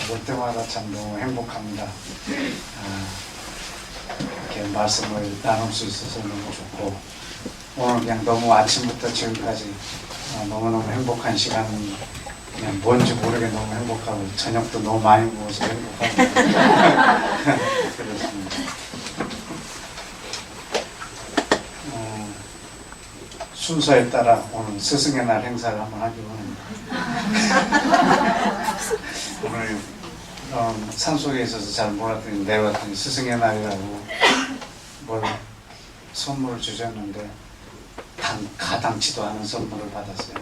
올 때마다 참 너무 행복합니다. 이렇게 말씀을 나눌 수 있어서 너무 좋고, 오늘 그냥 너무 아침부터 지금까지 너무너무 행복한 시간, 그냥 뭔지 모르게 너무 행복하고, 저녁도 너무 많이 먹어서 행복하고 그렇습니다. 순서에 따라 오늘 스승의 날 행사를 한번 하기로 합니다. 오늘 산속에 있어서 잘 몰랐더니 내려왔더니 스승의 날이라고 뭘 선물을 주셨는데 가당치도 않은 선물을 받았어요.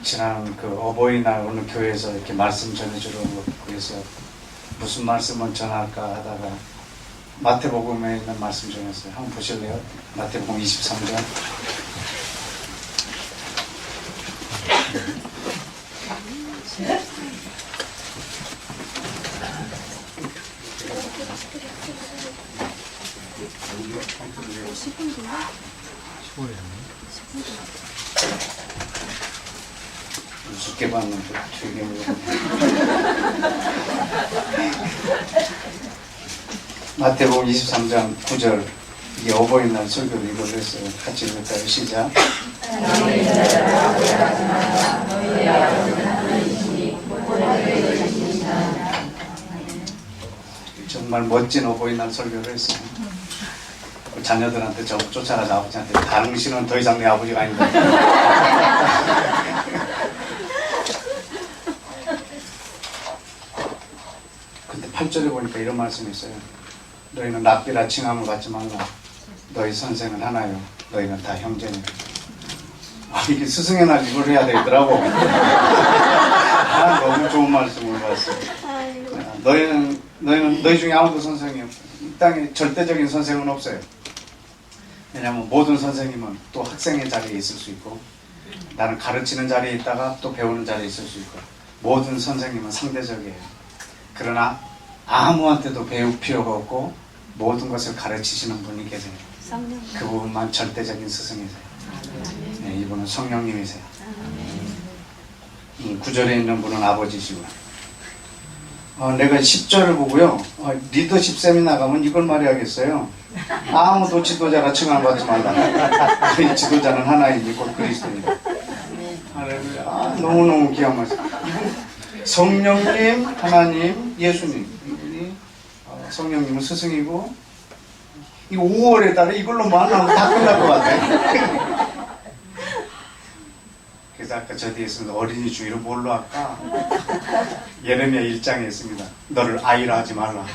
지난 그 어버이날 오늘 교회에서 이렇게 말씀 전해주려고 그래서 무슨 말씀을 전할까 하다가 마태복음에 있는 말씀 전했어요. 한번 보실래요? 마태복음 23장. 우습게 봤는데 되게 마태복음 23장 9절, 이게 어버이날 설교를 이걸로 했어요. 같이 읽을까요? 시작. 정말 멋진 어버이날 설교를 했어요. 자녀들한테 쫓아가서 아버지한테, 당신은 더 이상 내 아버지가 아니다. 근데 8절에 보니까 이런 말씀이 있어요. 너희는 랍비라 칭함을 받지 말라. 너희 선생은 하나요. 너희는 다 형제니. 이게 스승의 날 이걸 해야 되더라고. 너무 좋은 말씀을 받았어요. 너희 중에 아무도 선생이 없어요. 이 땅에 절대적인 선생은 없어요. 왜냐하면 모든 선생님은 또 학생의 자리에 있을 수 있고, 나는 가르치는 자리에 있다가 또 배우는 자리에 있을 수 있고, 모든 선생님은 상대적이에요. 그러나 아무한테도 배울 필요가 없고 모든 것을 가르치시는 분이 계세요. 그 부분만 절대적인 스승이세요. 네, 이분은 성령님이세요. 9절에 있는 분은 아버지시고요. 내가 10절을 보고요, 리더십 세미나 가면 이걸 말해야겠어요. 아무도 지도자라 칭함 받지 말라. 그 지도자는 하나이니 곧 그리스도입니다. 할렐루야. 너무너무 귀한 말씀. 성령님, 하나님, 예수님. 이분이 성령님은 스승이고, 이 5월에 달에 이걸로 만나면 다 끝날 것 같아요. 그래서 아까 저 뒤에 있습니다. 어린이 주의를 뭘로 할까? 예레미야 1장에 있습니다. 너를 아이라 하지 말라.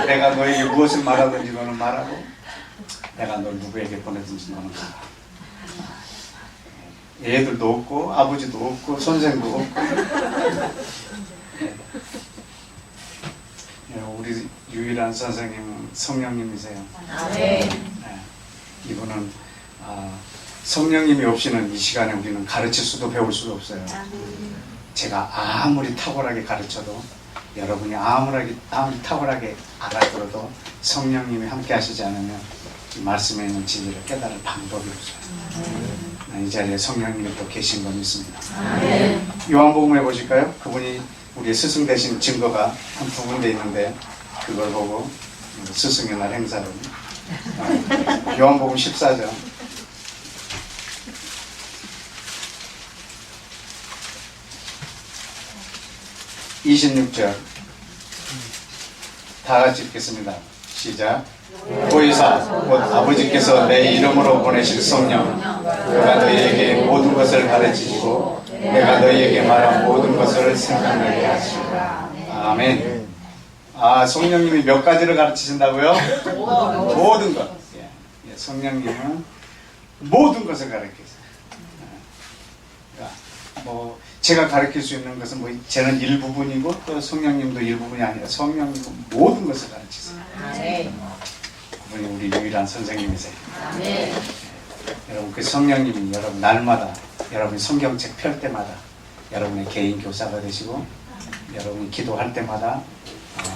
내가 너에게 무엇을 말하든지 너는 말하고, 내가 널 누구에게 보내든지 너는 가라. 애들도 없고 아버지도 없고 선생도 없고. 우리 유일한 선생님은 성령님이세요. 네. 이분은 성령님이 없이는 이 시간에 우리는 가르칠 수도 배울 수도 없어요. 제가 아무리 탁월하게 가르쳐도, 여러분이 아무리 탁월하게 알아들어도 성령님이 함께 하시지 않으면 이 말씀에 있는 진리를 깨달을 방법이 없어요. 이 자리에 성령님이 또 계신 건 있습니다. 요한복음에 보실까요? 그분이 우리의 스승 되신 증거가 한 두 군데 있는데, 그걸 보고 스승의 날 행사를, 요한복음 14장 26절 다 같이 읽겠습니다. 시작. 보이사 곧 아버지께서 내 이름으로 보내실 성령, 그가 너희에게 모든 것을 가르치시고 내가 너희에게 말한 모든 것을 생각나게 하시리라. 아멘. 성령님이 몇 가지를 가르치신다고요? 모든 것. 성령님은 모든 것을 가르치세요. 제가 가르칠 수 있는 것은 쟤는 일부분이고, 또 성령님도 일부분이 아니라 성령님은 모든 것을 가르치세요. 그분이 우리 유일한 선생님이세요. 여러분, 그 성령님이 여러분 날마다, 여러분이 성경책 펼 때마다 여러분의 개인 교사가 되시고, 여러분이 기도할 때마다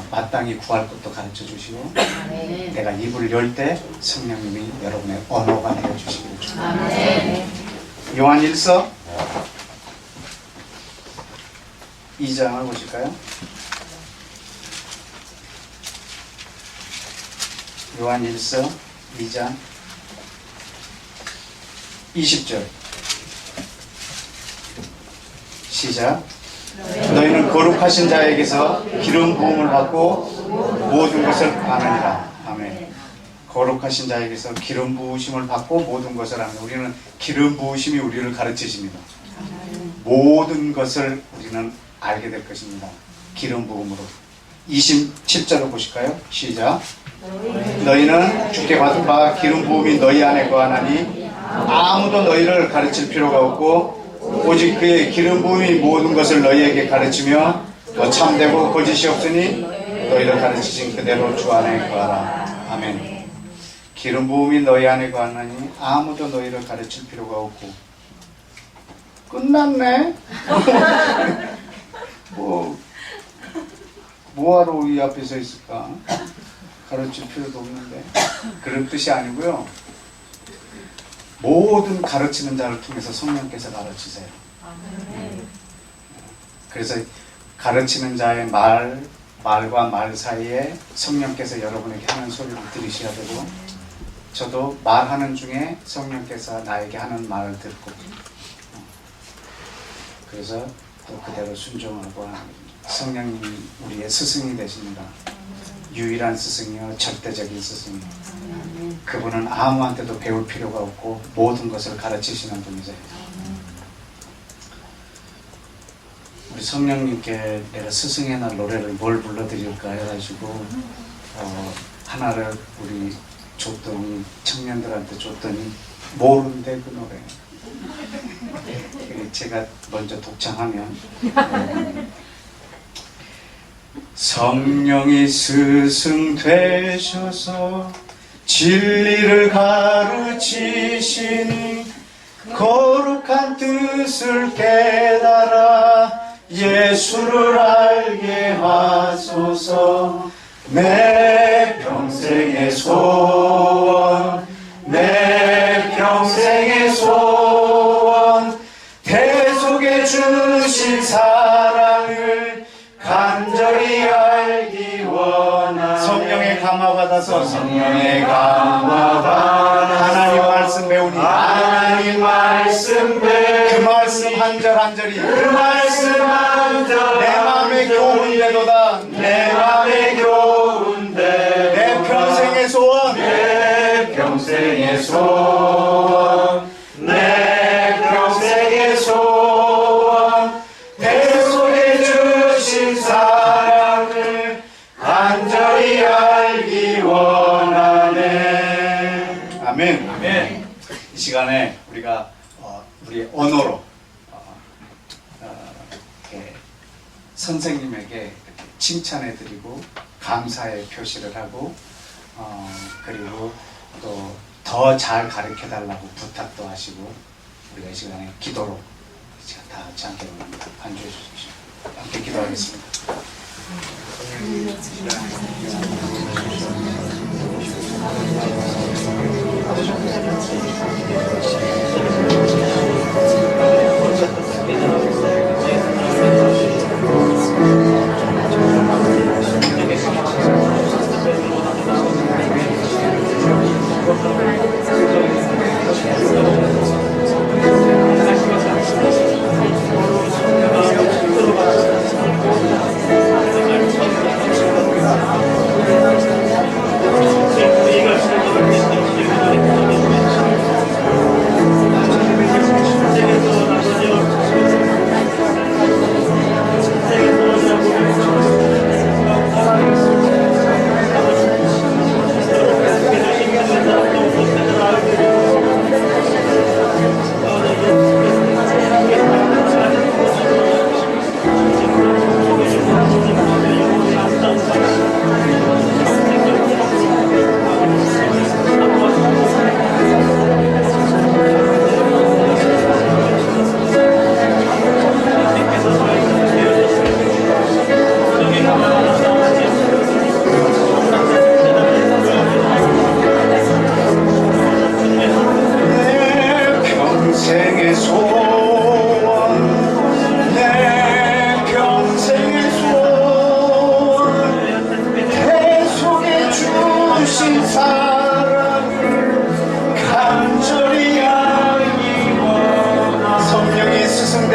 마땅히 구할 것도 가르쳐 주시고, 내가 입을 열 때 성령님이 여러분의 언어가 되어 주시기를 축원합니다. 요한 1서 2장을 보실까요? 요한일서 2장 20절 시작. 너희는 거룩하신 자에게서 기름 부음을 받고 모든 것을 아느니라. 아멘. 거룩하신 자에게서 기름 부으심을 받고 모든 것을 아는, 우리는 기름 부으심이 우리를 가르치십니다. 모든 것을 우리는 알게 될 것입니다. 기름 부음으로. 27절을 보실까요? 시작. 너희는 주께 받은 바 기름 부음이 너희 안에 거하나니 아무도 너희를 가르칠 필요가 없고 오직 그의 기름 부음이 모든 것을 너희에게 가르치며 또 참되고 거짓이 없으니 너희를 가르치신 그대로 주 안에 거하라. 아멘. 기름 부음이 너희 안에 거하나니 아무도 너희를 가르칠 필요가 없고. 끝났네. 뭐하러 이 앞에 서 있을까? 가르칠 필요도 없는데. 그런 뜻이 아니고요, 모든 가르치는 자를 통해서 성령께서 가르치세요. 그래서 가르치는 자의 말과 말 사이에 성령께서 여러분에게 하는 소리를 들으셔야 되고, 저도 말하는 중에 성령께서 나에게 하는 말을 듣고, 그래서 또 그대로 순종하고 하는 겁니다. 성령님이 우리의 스승이 되십니다. 유일한 스승이요, 절대적인 스승이요. 그분은 아무한테도 배울 필요가 없고 모든 것을 가르치시는 분이세요. 우리 성령님께 내가 스승의 날 노래를 뭘 불러드릴까 해가지고 하나를 우리 줬더니, 청년들한테 줬더니 모른대 그 노래. 제가 먼저 독창하면 성령이 스승 되셔서 진리를 가르치시니 거룩한 뜻을 깨달아 예수를 알게 하소서. 내 평생의 소원, 내 평생의 소원, 대속해 주신 사랑을 간절히 알기 원하네. 성령의 감화 받아서, 성령의 감화 받아 하나님 말씀 배우니, 하나님 말씀 배우니, 그 말씀 한 절 한 절이, 그 말씀 한 절 내 마음에 교훈되도다. 내 마음에 교훈되 내 평생의 소원, 내 평생의 소원, 내 평생의 소원, 대속해 주신 사랑을 간절히 알기 원하네. 아멘. 아멘. 이 시간에 우리가 우리의 언어로 선생님에게 칭찬해드리고 감사의 표시를 하고, 그리고 또 더 잘 가르쳐달라고 부탁도 하시고, 우리가 이 시간에 기도로 다 같이 함께 반주해 주십시오. 함께 기도하겠습니다.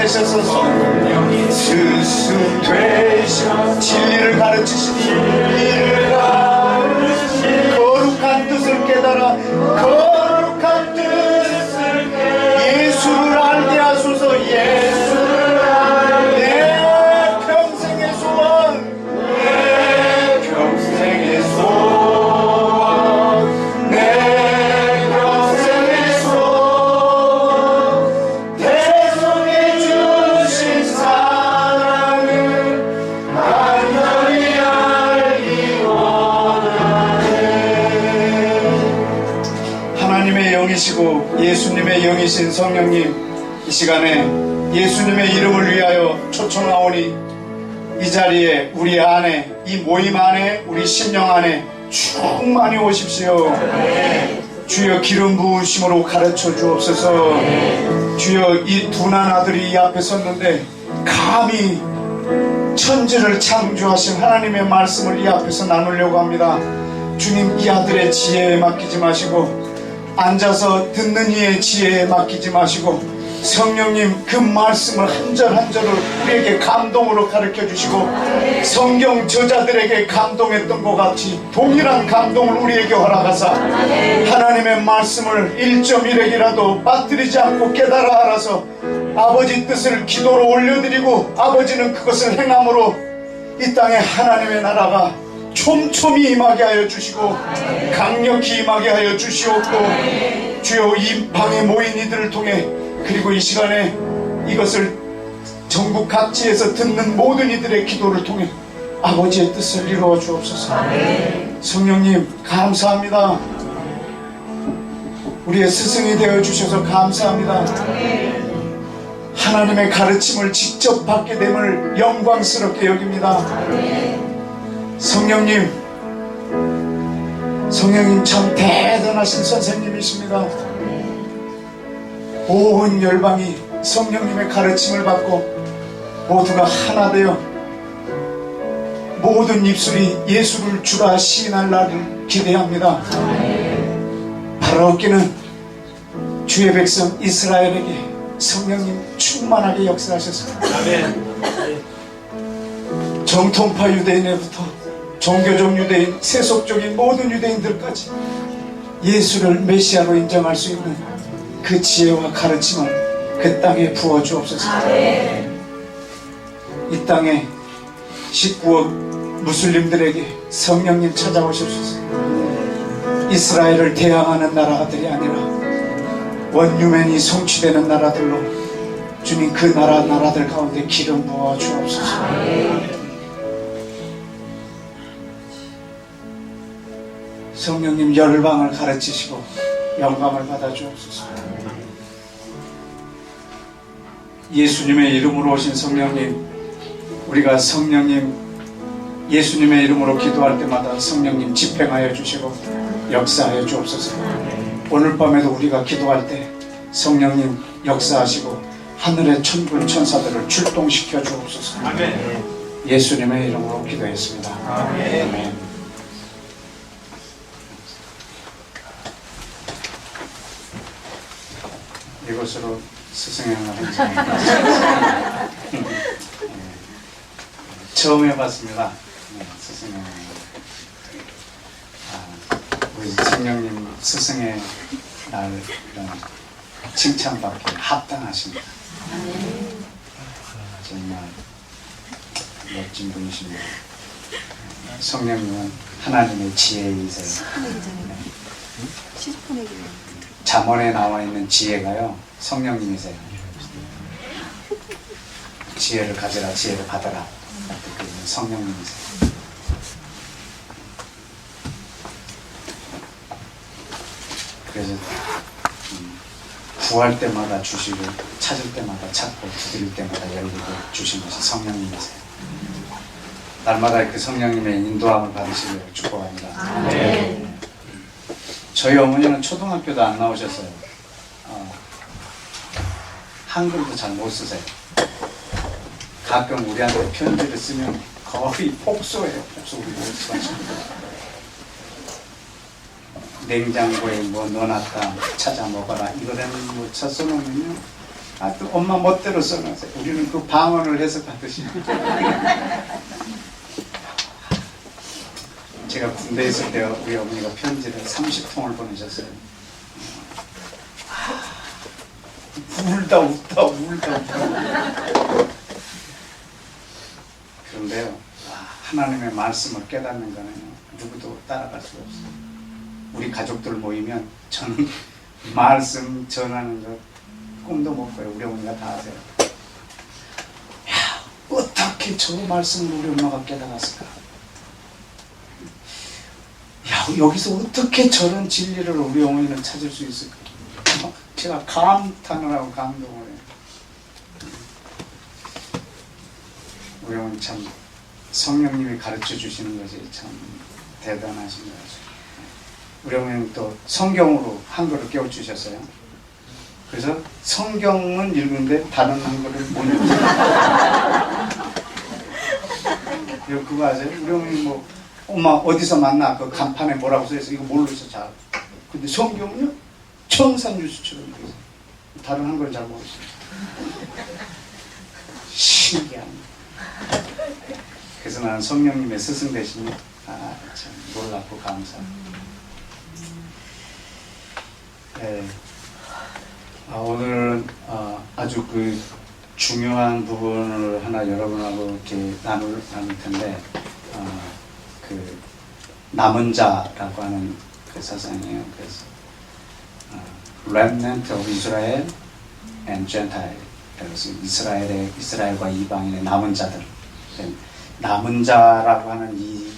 되셔서 스승 되셔 진리를 가르치시니 거룩한 뜻을 깨달아 거룩한 뜻을 예수를 알게 하소서. 예수를 알게 내 평생의 소원 내 평생의 소원 내 평생의 소원 대성해 주신 사랑을 간절히 알기 원하네. 하나님의 영이시고 예수님의 영이신 성령님, 이 시간에 예수님의 이름을 위하여 초청하오니 이 자리에 우리 안에 이 모임 안에 우리 심령 안에 충만히 오십시오. 주여 기름 부으심으로 가르쳐 주옵소서. 주여 이 둔한 아들이 이 앞에 섰는데 감히 천지를 창조하신 하나님의 말씀을 이 앞에서 나누려고 합니다. 주님, 이 아들의 지혜에 맡기지 마시고 앉아서 듣는 이의 지혜에 맡기지 마시고 성령님 그 말씀을 한 절 한 절을 우리에게 감동으로 가르쳐 주시고 성경 저자들에게 감동했던 것 같이 동일한 감동을 우리에게 허락하사 하나님의 말씀을 1.1핵이라도 빠뜨리지 않고 깨달아 알아서 아버지 뜻을 기도로 올려드리고 아버지는 그것을 행함으로 이 땅에 하나님의 나라가 촘촘히 임하게 하여 주시고 강력히 임하게 하여 주시옵고 주여 이 방에 모인 이들을 통해 그리고 이 시간에 이것을 전국 각지에서 듣는 모든 이들의 기도를 통해 아버지의 뜻을 이루어 주옵소서. 성령님 감사합니다. 우리의 스승이 되어 주셔서 감사합니다. 하나님의 가르침을 직접 받게 됨을 영광스럽게 여깁니다. 성령님 참 대단하신 선생님이십니다. 온 열방이 성령님의 가르침을 받고 모두가 하나 되어 모든 입술이 예수를 주라 시인할 날을 기대합니다. 바로 얻기는 주의 백성 이스라엘에게 성령님 충만하게 역사하셔서 정통파 유대인에부터 종교적 유대인, 세속적인 모든 유대인들까지 예수를 메시아로 인정할 수 있는 그 지혜와 가르침을 그 땅에 부어 주옵소서. 이 땅에 19억 무슬림들에게 성령님 찾아오셔서 이스라엘을 대항하는 나라들이 아니라 원유맨이 성취되는 나라들로 주님 그 나라들 가운데 기름 부어 주옵소서. 성령님 열방을 가르치시고 영광을 받아 주옵소서. 예수님의 이름으로 오신 성령님, 우리가 성령님 예수님의 이름으로 기도할 때마다 성령님 집행하여 주시고 역사하여 주옵소서. 오늘 밤에도 우리가 기도할 때 성령님 역사하시고 하늘의 천군 천사들을 출동시켜 주옵소서. 아멘. 예수님의 이름으로 기도했습니다. 아멘. 아멘. 이것으로 스승행을 행사합니다. 처음 해봤습니다. 스승행. 우리 성령님 스승의 날 이런 칭찬받기 합당하십니다. 정말 멋진 분이십니다. 성령님은 하나님의 지혜이세요. 잠언에 나와 있는 지혜가요 성령님이세요. 지혜를 가져라, 지혜를 받아라. 성령님이세요. 그래서 구할 때마다 주시고 찾을 때마다 찾고 두드릴 때마다 열리고 주신 것이 성령님이세요. 날마다 그 성령님의 인도함을 받으시기를 축복합니다. 네. 저희 어머니는 초등학교도 안 나오셨어요. 한글도 잘 못 쓰세요. 가끔 우리한테 편지를 쓰면 거의 폭소해요. 폭소. 우리 못 쓰시는 냉장고에 뭐 넣어놨다 찾아 먹어라 이거는 뭐 써놓으면요 또 엄마 멋대로 써놨어요. 우리는 그 방언을 해석하듯이. 제가 군대에 있을 때 우리 어머니가 편지를 30통을 보내셨어요. 울다 웃다 울다 웃다. 그런데요, 하나님의 말씀을 깨닫는 거는 누구도 따라갈 수가 없어요. 우리 가족들 모이면 저는 말씀 전하는 거 꿈도 못 꿔요. 우리 어머니가 다 하세요. 야, 어떻게 저 말씀을 우리 엄마가 깨달았을까? 야, 여기서 어떻게 저런 진리를 우리 어머니는 찾을 수 있을까? 제가 감탄을 하고 감동을 해요. 우리 어머니 참 성령님이 가르쳐 주시는 것이 참 대단하신 것 같아요. 우리 어머니는 또 성경으로 한글을 깨워주셨어요. 그래서 성경은 읽는데 다른 한글을 못 읽어요. 그거 아세요? 우리 어머니 뭐 엄마 어디서 만나? 그 간판에 뭐라고 써있어? 이거 모르겠어 잘. 근데 성경은요? 청산유수처럼 읽어요. 다른 한글 잘 모르겠어요. 신기합니다. 그래서 나는 성령님의 스승 되시니 참 놀랍고 감사합니다. 네. 오늘은 아주 그 중요한 부분을 하나 여러분하고 이렇게 나눌 텐데 그 남은 자라고 하는 그 사상이에요. 그래서 remnant of Israel and Gentile. 그래서 이스라엘과 이방인의 남은 자들. 남은 자라고 하는 이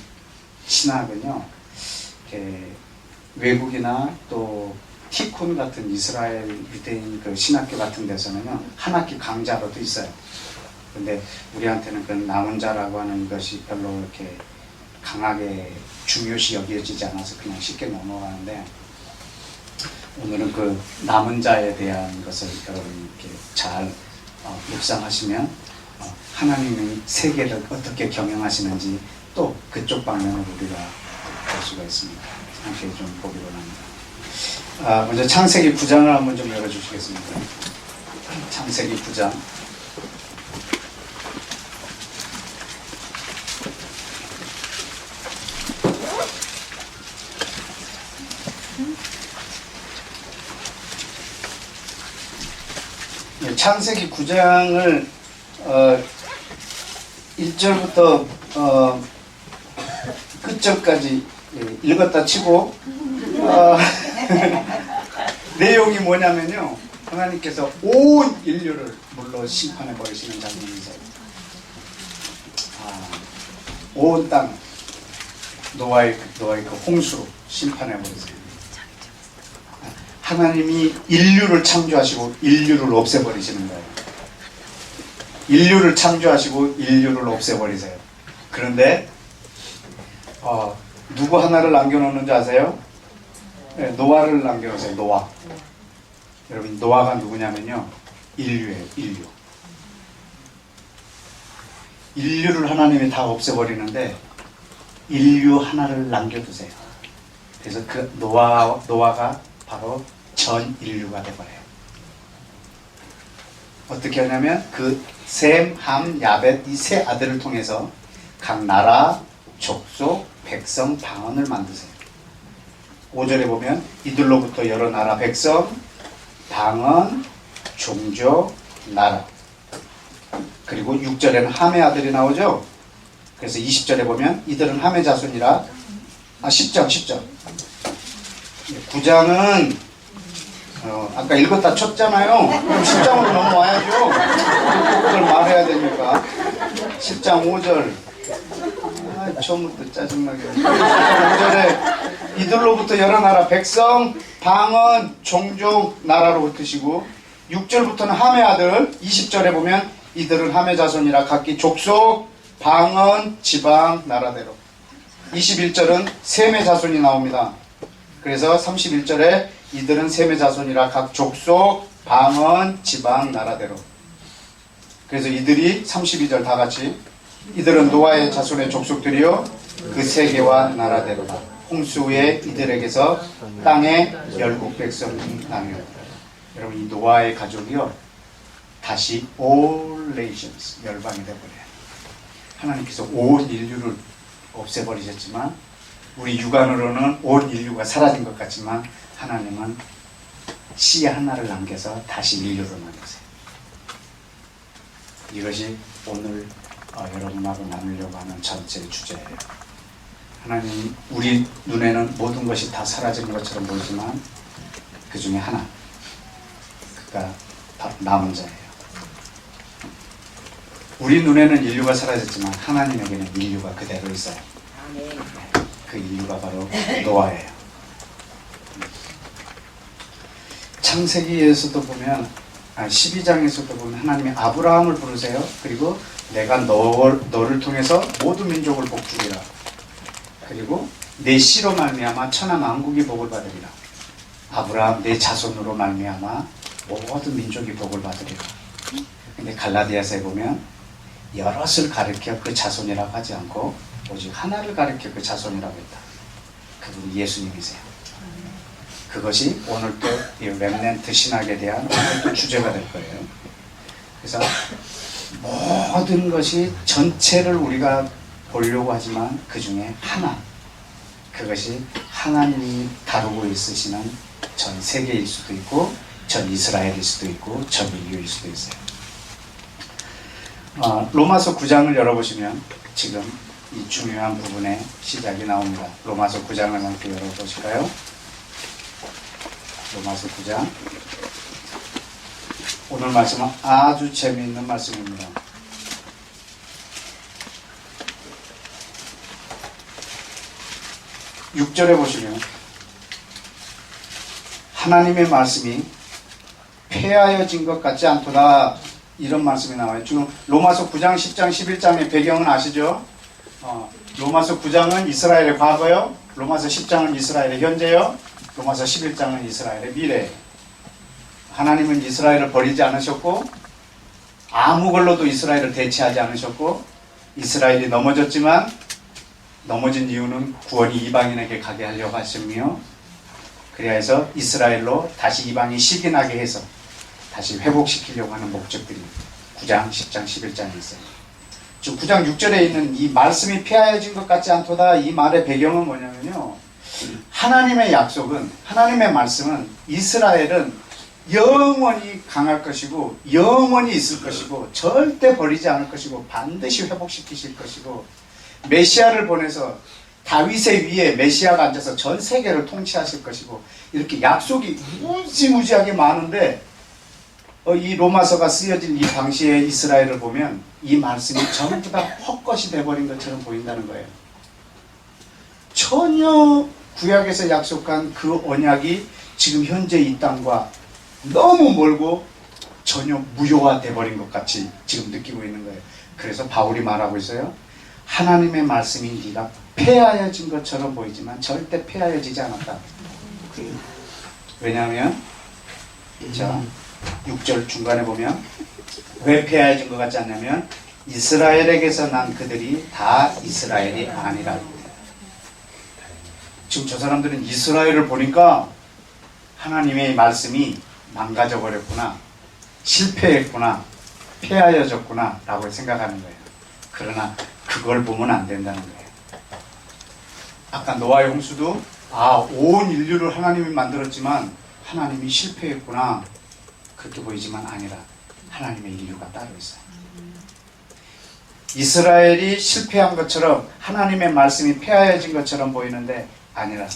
신학은요, 외국이나 또 티쿤 같은 이스라엘 유대인 그 신학교 같은 데서는요, 한 학기 강좌로도 있어요. 근데 우리한테는 그 남은 자라고 하는 것이 별로 이렇게 강하게 중요시 여겨지지 않아서 그냥 쉽게 넘어가는데, 오늘은 그 남은 자에 대한 것을 여러분 이렇게 잘 묵상하시면 하나님의 세계를 어떻게 경영하시는지 또 그쪽 방면을 우리가 볼 수가 있습니다. 함께 좀 보기로 합니다. 먼저 창세기 9장을 한번 좀 열어주시겠습니다. 창세기 9장. 창세기 9장을 1절부터 끝절까지 읽었다 치고 내용이 뭐냐면요, 하나님께서 온 인류를 물로 심판해 버리시는 장면이세요. 온 땅 노아의 그 홍수로 심판해 버리세요. 하나님이 인류를 창조하시고 인류를 없애버리시는 거예요. 인류를 창조하시고 인류를 없애버리세요. 그런데 누구 하나를 남겨놓는지 아세요? 네, 노아를 남겨놓으세요. 노아. 여러분, 노아가 누구냐면요, 인류예요. 인류를 하나님이 다 없애버리는데 인류 하나를 남겨두세요. 그래서 그 노아가 바로 전 인류가 돼버려요. 어떻게 하냐면 그 셈, 함, 야벳 이 세 아들을 통해서 각 나라, 족속, 백성, 방언을 만드세요. 5절에 보면 이들로부터 여러 나라, 백성, 방언, 종족, 나라. 그리고 6절에는 함의 아들이 나오죠. 그래서 20절에 보면 이들은 함의 자손이라. 10장 9장은 아까 읽었다 쳤잖아요. 그럼 10장으로 넘어와야죠. 그걸 말해야 됩니까? 10장 5절. 처음부터 짜증나게. 5절에 이들로부터 여러 나라, 백성, 방언, 종족, 나라로 흩으시고, 6절부터는 함의 아들, 20절에 보면 이들은 함의 자손이라 각기 족속, 방언, 지방, 나라대로. 21절은 셈의 자손이 나옵니다. 그래서 31절에 이들은 셈의 자손이라 각 족속, 방언, 지방, 나라대로. 그래서 이들이 32절 다 같이 이들은 노아의 자손의 족속들이요 그 세계와 나라대로다. 홍수 후에 이들에게서 땅의 열국 백성이 나뉘었다. 여러분, 이 노아의 가족이요 다시 all nations, 열방이 되어버려요. 하나님께서 온 인류를 없애버리셨지만 우리 육안으로는 온 인류가 사라진 것 같지만 하나님은 씨 하나를 남겨서 다시 인류로 만드세요. 이것이 오늘 여러분하고 나누려고 하는 전체 주제예요. 하나님, 우리 눈에는 모든 것이 다 사라지는 것처럼 보이지만 그 중에 하나, 그가 바로 남은 자예요. 우리 눈에는 인류가 사라졌지만 하나님에게는 인류가 그대로 있어요. 그 인류가 바로 노아예요. 창세기에서도 보면 12장에서도 보면 하나님이 아브라함을 부르세요. 그리고 내가 너를 통해서 모든 민족을 복주리라. 그리고 내 씨로 말미암아 천하 만국이 복을 받으리라. 아브라함 내 자손으로 말미암아 모든 민족이 복을 받으리라. 근데 갈라디아서에 보면 여럿을 가리켜 그 자손이라고 하지 않고 오직 하나를 가리켜 그 자손이라고 했다. 그분이 예수님이세요. 그것이 오늘 또 이 렘넌트 신학에 대한 오늘 또 주제가 될 거예요. 그래서 모든 것이 전체를 우리가 보려고 하지만 그 중에 하나, 그것이 하나님이 다루고 있으시는 전 세계일 수도 있고 전 이스라엘일 수도 있고 전 인류일 수도 있어요. 로마서 9장을 열어보시면 지금 이 중요한 부분의 시작이 나옵니다. 로마서 9장을 함께 열어보실까요? 로마서 9장. 오늘 말씀은 아주 재미있는 말씀입니다. 6절에 보시면 하나님의 말씀이 폐하여진 것 같지 않도다, 이런 말씀이 나와요. 지금 로마서 9장, 10장, 11장의 배경은 아시죠? 로마서 9장은 이스라엘의 과거요, 로마서 10장은 이스라엘의 현재요, 로마서 11장은 이스라엘의 미래예요. 하나님은 이스라엘을 버리지 않으셨고 아무 걸로도 이스라엘을 대체하지 않으셨고 이스라엘이 넘어졌지만 넘어진 이유는 구원이 이방인에게 가게 하려고 하시며 그래야 해서 이스라엘로 다시 이방이 식인하게 해서 다시 회복시키려고 하는 목적들이 9장, 10장, 11장에 있어요. 지금 9장 6절에 있는 이 말씀이 폐하여진 것 같지 않도다, 이 말의 배경은 뭐냐면요, 하나님의 약속은, 하나님의 말씀은 이스라엘은 영원히 강할 것이고 영원히 있을 것이고 절대 버리지 않을 것이고 반드시 회복시키실 것이고 메시아를 보내서 다윗의 위에 메시아가 앉아서 전 세계를 통치하실 것이고 이렇게 약속이 무지무지하게 많은데 이 로마서가 쓰여진 이 당시의 이스라엘을 보면 이 말씀이 전부 다 헛것이 돼버린 것처럼 보인다는 거예요. 전혀 구약에서 약속한 그 언약이 지금 현재 이 땅과 너무 멀고 전혀 무효화돼 버린 것 같이 지금 느끼고 있는 거예요. 그래서 바울이 말하고 있어요. 하나님의 말씀이 네가 폐하여진 것처럼 보이지만 절대 폐하여지지 않았다. 왜냐하면 자 6절 중간에 보면 왜 폐하여진 것 같지 않냐면 이스라엘에게서 난 그들이 다 이스라엘이 아니라. 지금 저 사람들은 이스라엘을 보니까 하나님의 말씀이 망가져 버렸구나, 실패했구나, 폐하여졌구나 라고 생각하는 거예요. 그러나 그걸 보면 안 된다는 거예요. 아까 노아의 홍수도 온 인류를 하나님이 만들었지만 하나님이 실패했구나 그렇게 보이지만 아니라 하나님의 인류가 따로 있어요. 이스라엘이 실패한 것처럼 하나님의 말씀이 폐하여진 것처럼 보이는데 아니라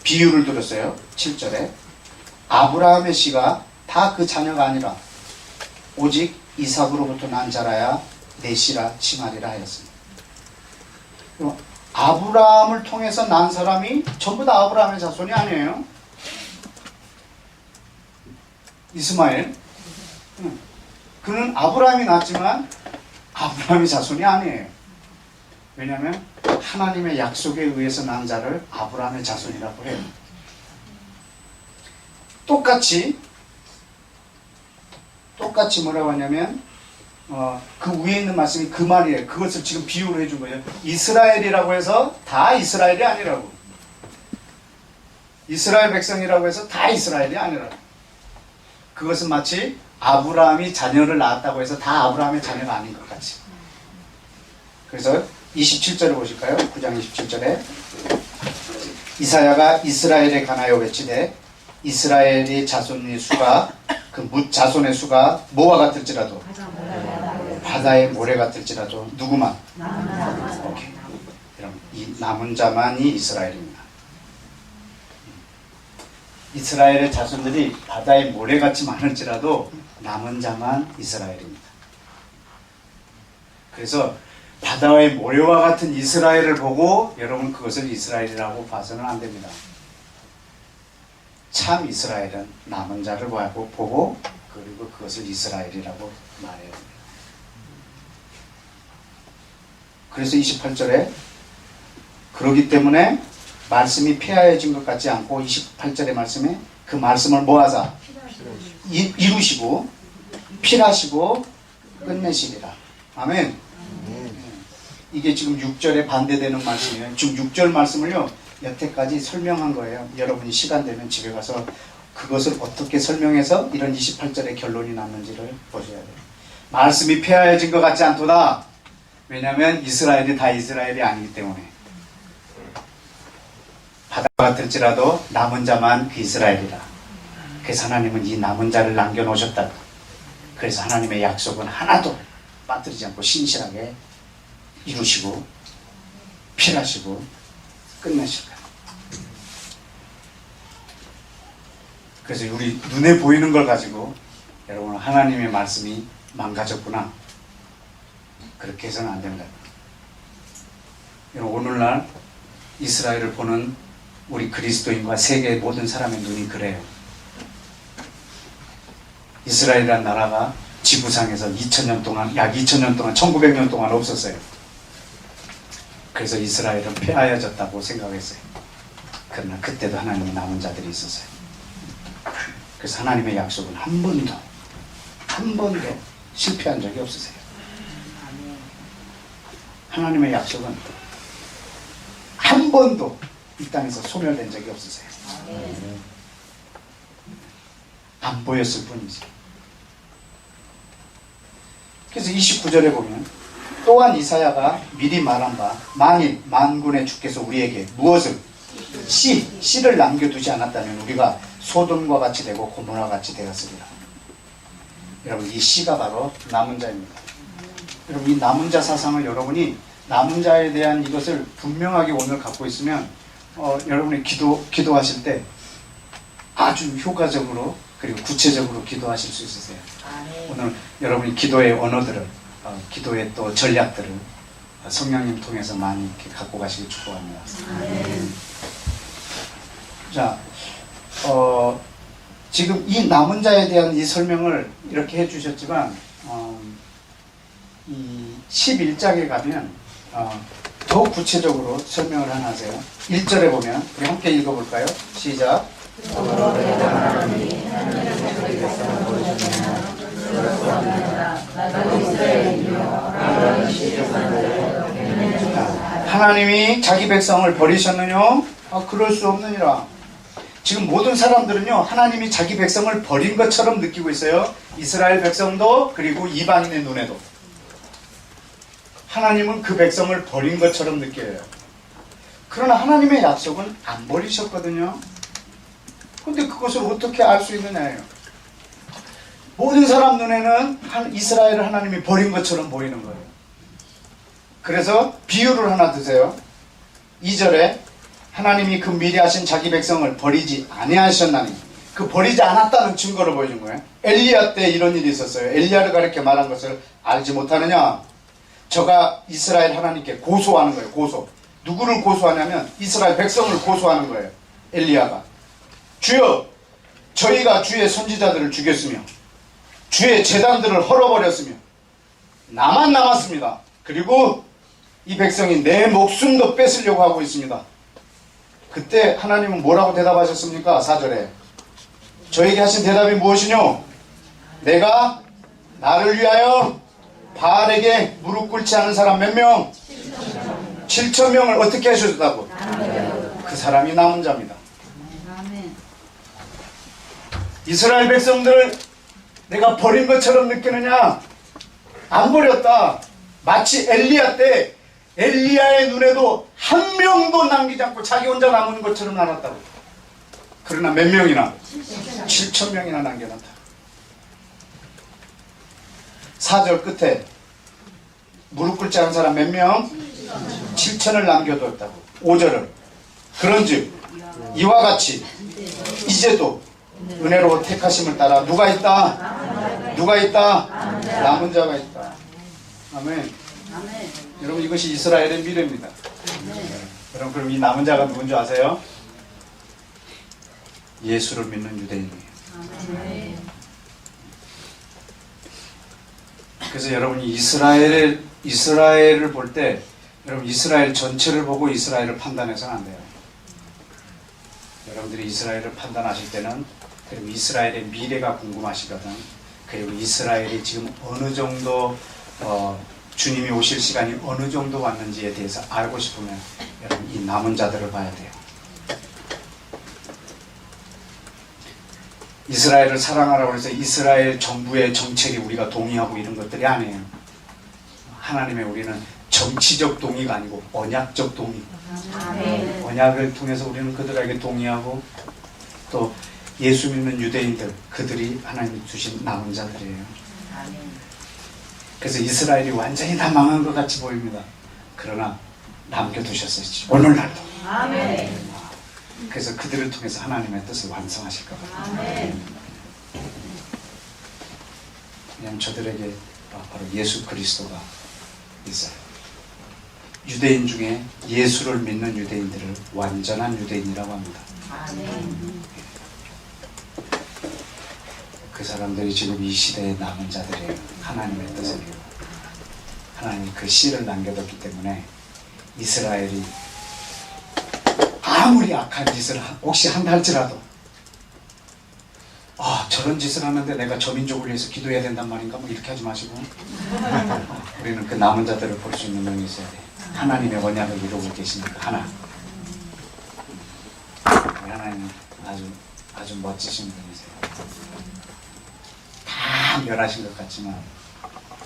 비유를 들었어요. 7절에 아브라함의 씨가 다 그 자녀가 아니라 오직 이삭으로부터 난 자라야 내 씨라 칭하리라 하였습니다. 아브라함을 통해서 난 사람이 전부 다 아브라함의 자손이 아니에요. 이스마엘, 그는 아브라함이 낳았지만 아브라함의 자손이 아니에요. 왜냐하면 하나님의 약속에 의해서 난 자를 아브라함의 자손이라고 해요. 똑같이 뭐라고 하냐면 그 위에 있는 말씀이 그 말이에요. 그것을 지금 비유로 해준 거예요. 이스라엘이라고 해서 다 이스라엘이 아니라고, 이스라엘 백성이라고 해서 다 이스라엘이 아니라고. 그것은 마치 아브라함이 자녀를 낳았다고 해서 다 아브라함의 자녀가 아닌 것 같이. 그래서 27절을 보실까요? 9장 27절에 이사야가 이스라엘에 관하여 외치되 이스라엘의 자손의 수가 그 자손의 수가 뭐와 같을지라도 바다의 모래 같을지라도 누구만? 오케이. 그럼 이 남은 자만이 이스라엘입니다. 이스라엘의 자손들이 바다의 모래같이 많을지라도 남은 자만 이스라엘입니다. 그래서 바다의 모래와 같은 이스라엘을 보고 여러분 그것을 이스라엘이라고 봐서는 안 됩니다. 참 이스라엘은 남은 자를 보고 그리고 그것을 이스라엘이라고 말해야 됩니다. 그래서 28절에 그러기 때문에 말씀이 폐하여진 것 같지 않고 28절의 말씀에 그 말씀을 뭐하자? 이루시고 필하시고 끝내시리라. 아멘. 이게 지금 6절에 반대되는 말씀이에요. 지금 6절 말씀을요 여태까지 설명한 거예요. 여러분이 시간 되면 집에 가서 그것을 어떻게 설명해서 이런 28절의 결론이 났는지를 보셔야 돼요. 말씀이 폐하여진 것 같지 않도다. 왜냐하면 이스라엘이 다 이스라엘이 아니기 때문에. 바다 같을지라도 남은 자만 그 이스라엘이라. 그래서 하나님은 이 남은 자를 남겨놓으셨다. 그래서 하나님의 약속은 하나도 빠뜨리지 않고 신실하게 이루시고 필하시고 끝내실 거예요. 그래서 우리 눈에 보이는 걸 가지고 여러분 하나님의 말씀이 망가졌구나 그렇게 해서는 안 된다. 여러분 오늘날 이스라엘을 보는 우리 그리스도인과 세계의 모든 사람의 눈이 그래요. 이스라엘이라는 나라가 지구상에서 2000년 동안 약 2000년 동안 1900년 동안 없었어요. 그래서 이스라엘은 폐하여졌다고 생각했어요. 그러나 그때도 하나님의 남은 자들이 있었어요. 그래서 하나님의 약속은 한 번도 실패한 적이 없으세요. 하나님의 약속은 한 번도 이 땅에서 소멸된 적이 없으세요. 안 보였을 뿐이지. 그래서 29절에 보면 또한 이사야가 미리 말한 바 만일 만군의 주께서 우리에게 무엇을 씨를 남겨두지 않았다면 우리가 소돔과 같이 되고 고모라 같이 되었으리라. 여러분 이 씨가 바로 남은 자입니다. 여러분 이 남은 자 사상을 여러분이 남은 자에 대한 이것을 분명하게 오늘 갖고 있으면 여러분이 기도하실 때 아주 효과적으로 그리고 구체적으로 기도하실 수 있으세요. 오늘 여러분이 기도의 언어들을 기도의 또 전략들을 성령님 통해서 많이 이렇게 갖고 가시길 축복합니다. 자, 지금 이 남은 자에 대한 이 설명을 이렇게 해주셨지만 이 11장에 가면 더 구체적으로 설명을 하나 하세요. 1절에 보면 우리 함께 읽어볼까요? 시작. 하나님이 자기 백성을 버리셨느냐? 그럴 수 없느니라. 지금 모든 사람들은요 하나님이 자기 백성을 버린 것처럼 느끼고 있어요. 이스라엘 백성도 그리고 이방인의 눈에도 하나님은 그 백성을 버린 것처럼 느껴요. 그러나 하나님의 약속은 안 버리셨거든요. 근데 그것을 어떻게 알 수 있느냐예요. 모든 사람 눈에는 이스라엘을 하나님이 버린 것처럼 보이는 거예요. 그래서 비유를 하나 드세요. 2절에 하나님이 그 미리 하신 자기 백성을 버리지 아니하셨나니 그 버리지 않았다는 증거를 보여준 거예요. 엘리야 때 이런 일이 있었어요. 엘리야를 가리켜 말한 것을 알지 못하느냐. 저가 이스라엘 하나님께 고소하는 거예요. 고소. 누구를 고소하냐면 이스라엘 백성을 고소하는 거예요. 엘리야가 주여 저희가 주의 선지자들을 죽였으며 주의 제단들을 헐어버렸으며 나만 남았습니다. 그리고 이 백성이 내 목숨도 뺏으려고 하고 있습니다. 그때 하나님은 뭐라고 대답하셨습니까? 4절에 저에게 하신 대답이 무엇이뇨? 내가 나를 위하여 바알에게 무릎 꿇지 않은 사람 몇 명? 7,000명을 어떻게 하셨다고? 그 사람이 남은 자입니다. 이스라엘 백성들을 내가 버린 것처럼 느끼느냐? 안 버렸다. 마치 엘리야 때 엘리야의 눈에도 한 명도 남기지 않고 자기 혼자 남은 것처럼 나눴다고. 그러나 몇 명이나? 7천 명이나 남겨놨다. 4절 끝에 무릎 꿇지 않은 사람 몇 명? 7천을 남겨뒀다고. 5절은 그런즉 이와 같이 이제도 은혜로 택하심을 따라 누가 있다? 누가 있다? 남은 자가 있다. 아멘. 여러분, 이것이 이스라엘의 미래입니다. 여러분, 그럼 이 남은 자가 누군지 아세요? 예수를 믿는 유대인이에요. 그래서 여러분이 이스라엘을 볼 때 여러분 이스라엘 전체를 보고 이스라엘을 판단해서는 안 돼요. 여러분들이 이스라엘을 판단하실 때는 그리고 이스라엘의 미래가 궁금하시거든. 그리고 이스라엘이 지금 어느 정도 주님이 오실 시간이 어느 정도 왔는지에 대해서 알고 싶으면 여러분 이 남은 자들을 봐야 돼요. 이스라엘을 사랑하라고 해서 이스라엘 정부의 정책이 우리가 동의하고 이런 것들이 아니에요. 하나님의 우리는 정치적 동의가 아니고 언약적 동의. 언약을 통해서 우리는 그들에게 동의하고 또 예수 믿는 유대인들, 그들이 하나님이 주신 남은 자들이에요. 그래서 이스라엘이 완전히 다 망한 것 같이 보입니다. 그러나 남겨두셨어요. 오늘날도. 그래서 그들을 통해서 하나님의 뜻을 완성하실 것 같아요. 왜냐하면 저들에게 바로 예수 그리스도가 있어요. 유대인 중에 예수를 믿는 유대인들을 완전한 유대인이라고 합니다. 그 사람들이 지금 이 시대의 남은 자들이에요. 하나님의 뜻을 이루고 하나님이 그 씨를 남겨뒀기 때문에 이스라엘이 아무리 악한 짓을 혹시 한다 할지라도 저런 짓을 하는데 내가 저 민족을 위해서 기도해야 된단 말인가? 뭐 이렇게 하지 마시고 우리는 그 남은 자들을 볼 수 있는 눈이 있어야 돼. 하나님의 언약을 이루고 계시는 그 하나. 하나님은 아주 멋지신 분이세요. 다 멸하신 것 같지만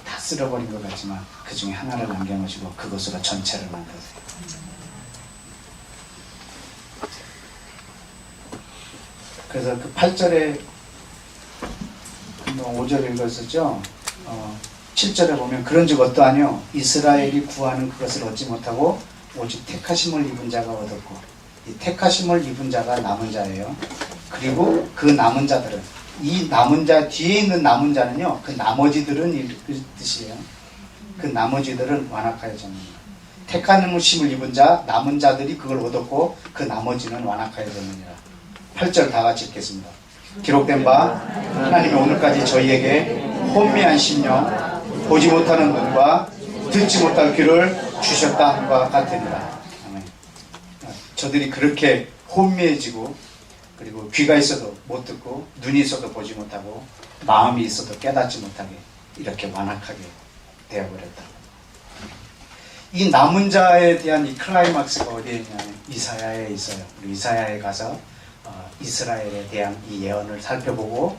다 쓸어버린 것 같지만 그 중에 하나를 남겨놓으시고 그것으로 전체를 만드세요. 그래서 그 8절에 5절 읽었었죠. 7절에 보면 그런즉 어떠하뇨? 이스라엘이 구하는 그것을 얻지 못하고 오직 택하심을 입은 자가 얻었고, 이 택하심을 입은 자가 남은 자예요. 그리고 그 남은 자들은, 이 남은 자 뒤에 있는 남은 자는요, 그 나머지들은 이 뜻이에요. 그 나머지들은 완악하여졌느니라. 택하심을 입은 자, 남은 자들이 그걸 얻었고 그 나머지는 완악하여졌느니라. 8절 다 같이 읽겠습니다. 기록된 바 하나님이 오늘까지 저희에게 혼미한 심령, 보지 못하는 눈과 듣지 못할 귀를 주셨다 함과 같으니라. 아멘. 저들이 그렇게 혼미해지고 그리고 귀가 있어도 못 듣고 눈이 있어도 보지 못하고 마음이 있어도 깨닫지 못하게 이렇게 완악하게 되어버렸다. 이 남은 자에 대한 이 클라이막스가 어디에 있냐면 이사야에 있어요. 우리 이사야에 가서 이스라엘에 대한 이 예언을 살펴보고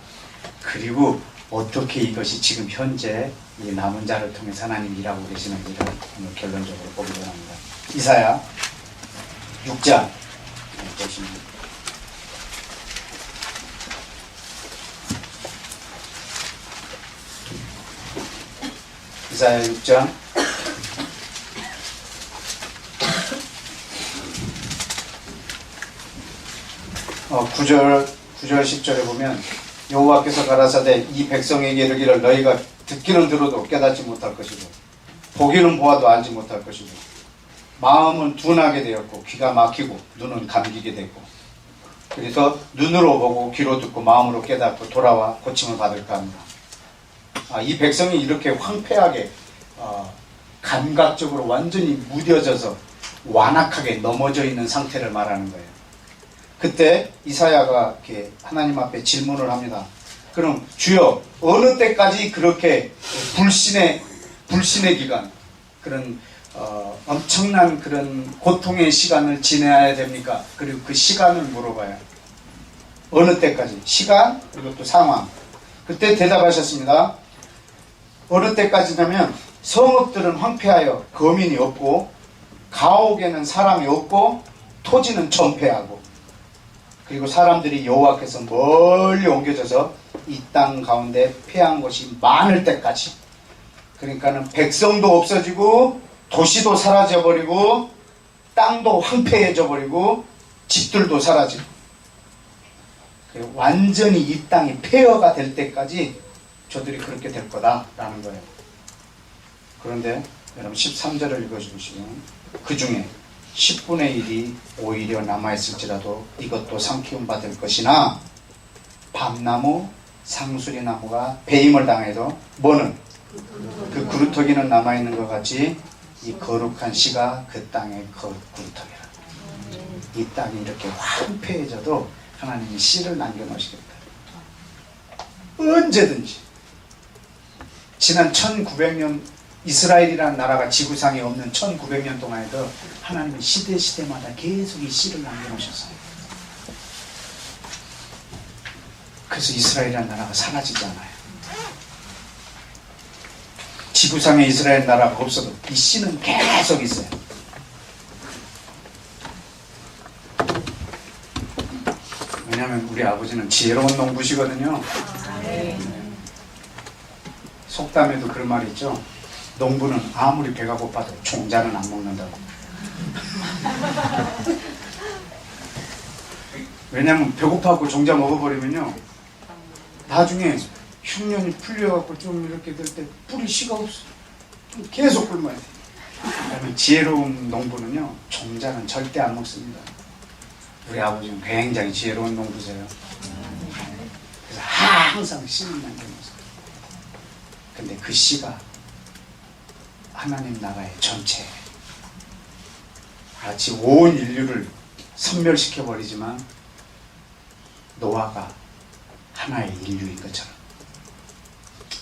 그리고 어떻게 이것이 지금 현재 이 남은 자를 통해서 하나님이 일하고 계시는지를 오늘 결론적으로 보기로 합니다. 이사야 6장 보시면 이사야 6장 9절 10절에 보면 여호와께서 가라사대 이 백성에게 이르기를 너희가 듣기는 들어도 깨닫지 못할 것이고 보기는 보아도 알지 못할 것이고 마음은 둔하게 되었고 귀가 막히고 눈은 감기게 되고 그래서 눈으로 보고 귀로 듣고 마음으로 깨닫고 돌아와 고침을 받을까 합니다. 이 백성이 이렇게 황폐하게 감각적으로 완전히 무뎌져서 완악하게 넘어져 있는 상태를 말하는 거예요. 그때 이사야가 이렇게 하나님 앞에 질문을 합니다. 그럼 주여 어느 때까지 그렇게 불신의 기간 그런 엄청난 그런 고통의 시간을 지내야 됩니까? 그리고 그 시간을 물어봐요. 어느 때까지? 시간 그리고 또 상황. 그때 대답하셨습니다. 어느 때까지냐면 성읍들은 황폐하여 거민이 없고 가옥에는 사람이 없고 토지는 전폐하고 그리고 사람들이 여호와께서 멀리 옮겨져서 이 땅 가운데 패한 곳이 많을 때까지. 그러니까는 백성도 없어지고 도시도 사라져버리고 땅도 황폐해져 버리고 집들도 사라지고 완전히 이 땅이 폐허가 될 때까지 저들이 그렇게 될 거다라는 거예요. 그런데 여러분 13절을 읽어주시면 그 중에 10분의 1이 오히려 남아있을지라도 이것도 삼키움 받을 것이나 밤나무 상수리나무가 배임을 당해도 뭐는 그 그루터기는 남아있는 것 같이 이 거룩한 씨가 그 땅의 그루터기라. 이 땅이 이렇게 황폐해져도 하나님이 씨를 남겨놓으시겠다. 언제든지. 지난 1900년 이스라엘이라는 나라가 지구상에 없는 1900년 동안에도 하나님이 시대마다 계속 이 씨를 남겨놓으셨어요. 그래서 이스라엘이라는 나라가 사라지지 않아요. 지구상에 이스라엘 나라가 없어도 이 씨는 계속 있어요. 왜냐하면 우리 아버지는 지혜로운 농부시거든요. 속담에도 그런 말이 있죠. 농부는 아무리 배가 고파도 종자는 안 먹는다고. 왜냐하면 배고파하고 종자 먹어버리면요 나중에 흉년이 풀려갖고 좀 이렇게 될 때 뿌릴 씨가 없어. 계속 굶어야 돼. 그러면 지혜로운 농부는요 종자는 절대 안 먹습니다. 우리 아버지는 굉장히 지혜로운 농부세요. 그래서 항상 씨를 남겨놓으세요. 근데 그 씨가 하나님 나라의 전체 마치 온 인류를 섬멸시켜버리지만 노아가 하나의 인류인 것처럼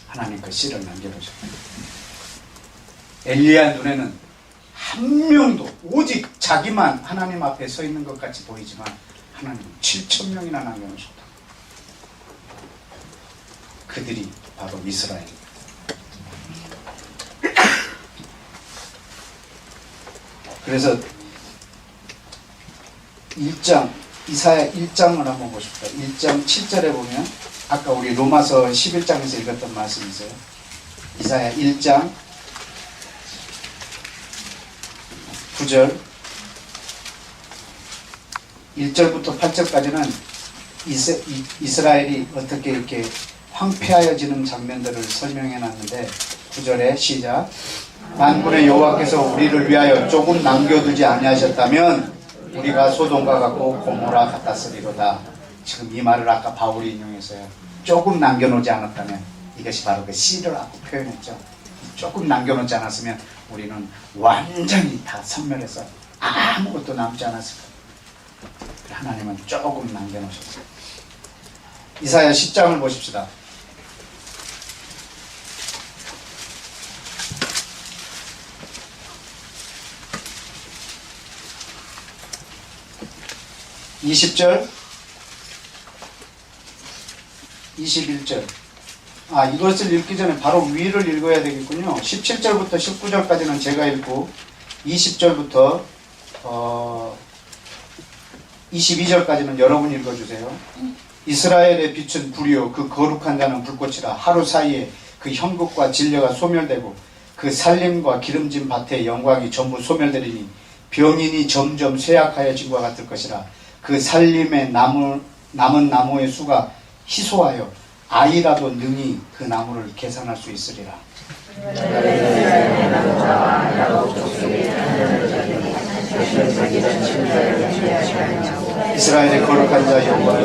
하나님 그 씨를 남겨놓으셨어요. 엘리야 눈에는 한 명도 오직 자기만 하나님 앞에 서 있는 것 같이 보이지만 하나님은 7,000명이나 남겨놓으셨다. 그들이 바로 이스라엘입니다. 그래서 1장 이사야 1장을 한번 보십시오. 1장 7절에 보면 아까 우리 로마서 11장에서 읽었던 말씀이세요. 이사야 1장 9절 1절부터 8절까지는 이스라엘이 어떻게 이렇게 황폐하여지는 장면들을 설명해 놨는데 9절에 시작. 만군의 여호와께서 우리를 위하여 조금 남겨두지 아니하셨다면 우리가 소돔과 같고 고모라 같았으리로다. 지금 이 말을 아까 바울이 인용했어요. 조금 남겨놓지 않았다면 이것이 바로 그 씨를 아까 표현했죠. 조금 남겨놓지 않았으면 우리는 완전히 다 섬멸해서 아무것도 남지 않았을 거예요. 하나님은 조금 남겨놓으셨어요. 이사야 10장을 보십시다. (20절) 21절. 이것을 읽기 전에 바로 위를 읽어야 되겠군요. 17절부터 19절까지는 제가 읽고 20절부터 22절까지는 여러분이 읽어주세요. 이스라엘의 빛은 불이요 그 거룩한 자는 불꽃이라. 하루 사이에 그 형국과 진려가 소멸되고 그 살림과 기름진 밭의 영광이 전부 소멸되리니 병인이 점점 쇠약하여진 것 같을 것이라. 그 살림의 남은 나무의 수가 희소하여 아이라도 능히 그 나무를 계산할 수 있으리라. 이스라엘의 거룩한 자 여호와여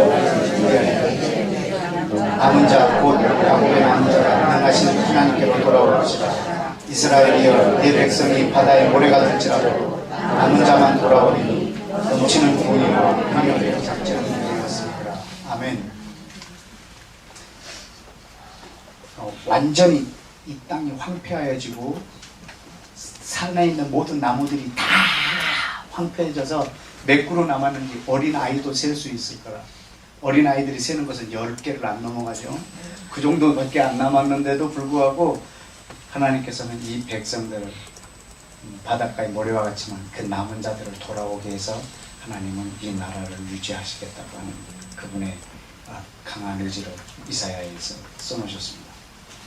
남은 자 곧 야곱의 남은 자가 능하신 하나님께로 돌아올 것이라. 이스라엘이여 내 백성이 바다의 모래가 될지라도 남은 자만 돌아오리니 넘치는 공의와 평화의 작전을 이루었으리라. 아멘. 완전히 이 땅이 황폐하여지고 산에 있는 모든 나무들이 다 황폐해져서 몇 그루 남았는지 어린 아이도 셀 수 있을 거라. 어린아이들이 세는 것은 10개를 안 넘어가죠. 그 정도밖에 안 남았는데도 불구하고 하나님께서는 이 백성들을 바닷가의 모래와 같지만 그 남은 자들을 돌아오게 해서 하나님은 이 나라를 유지하시겠다고 하는 그분의 강한 의지로 이사야에서 써놓으셨습니다.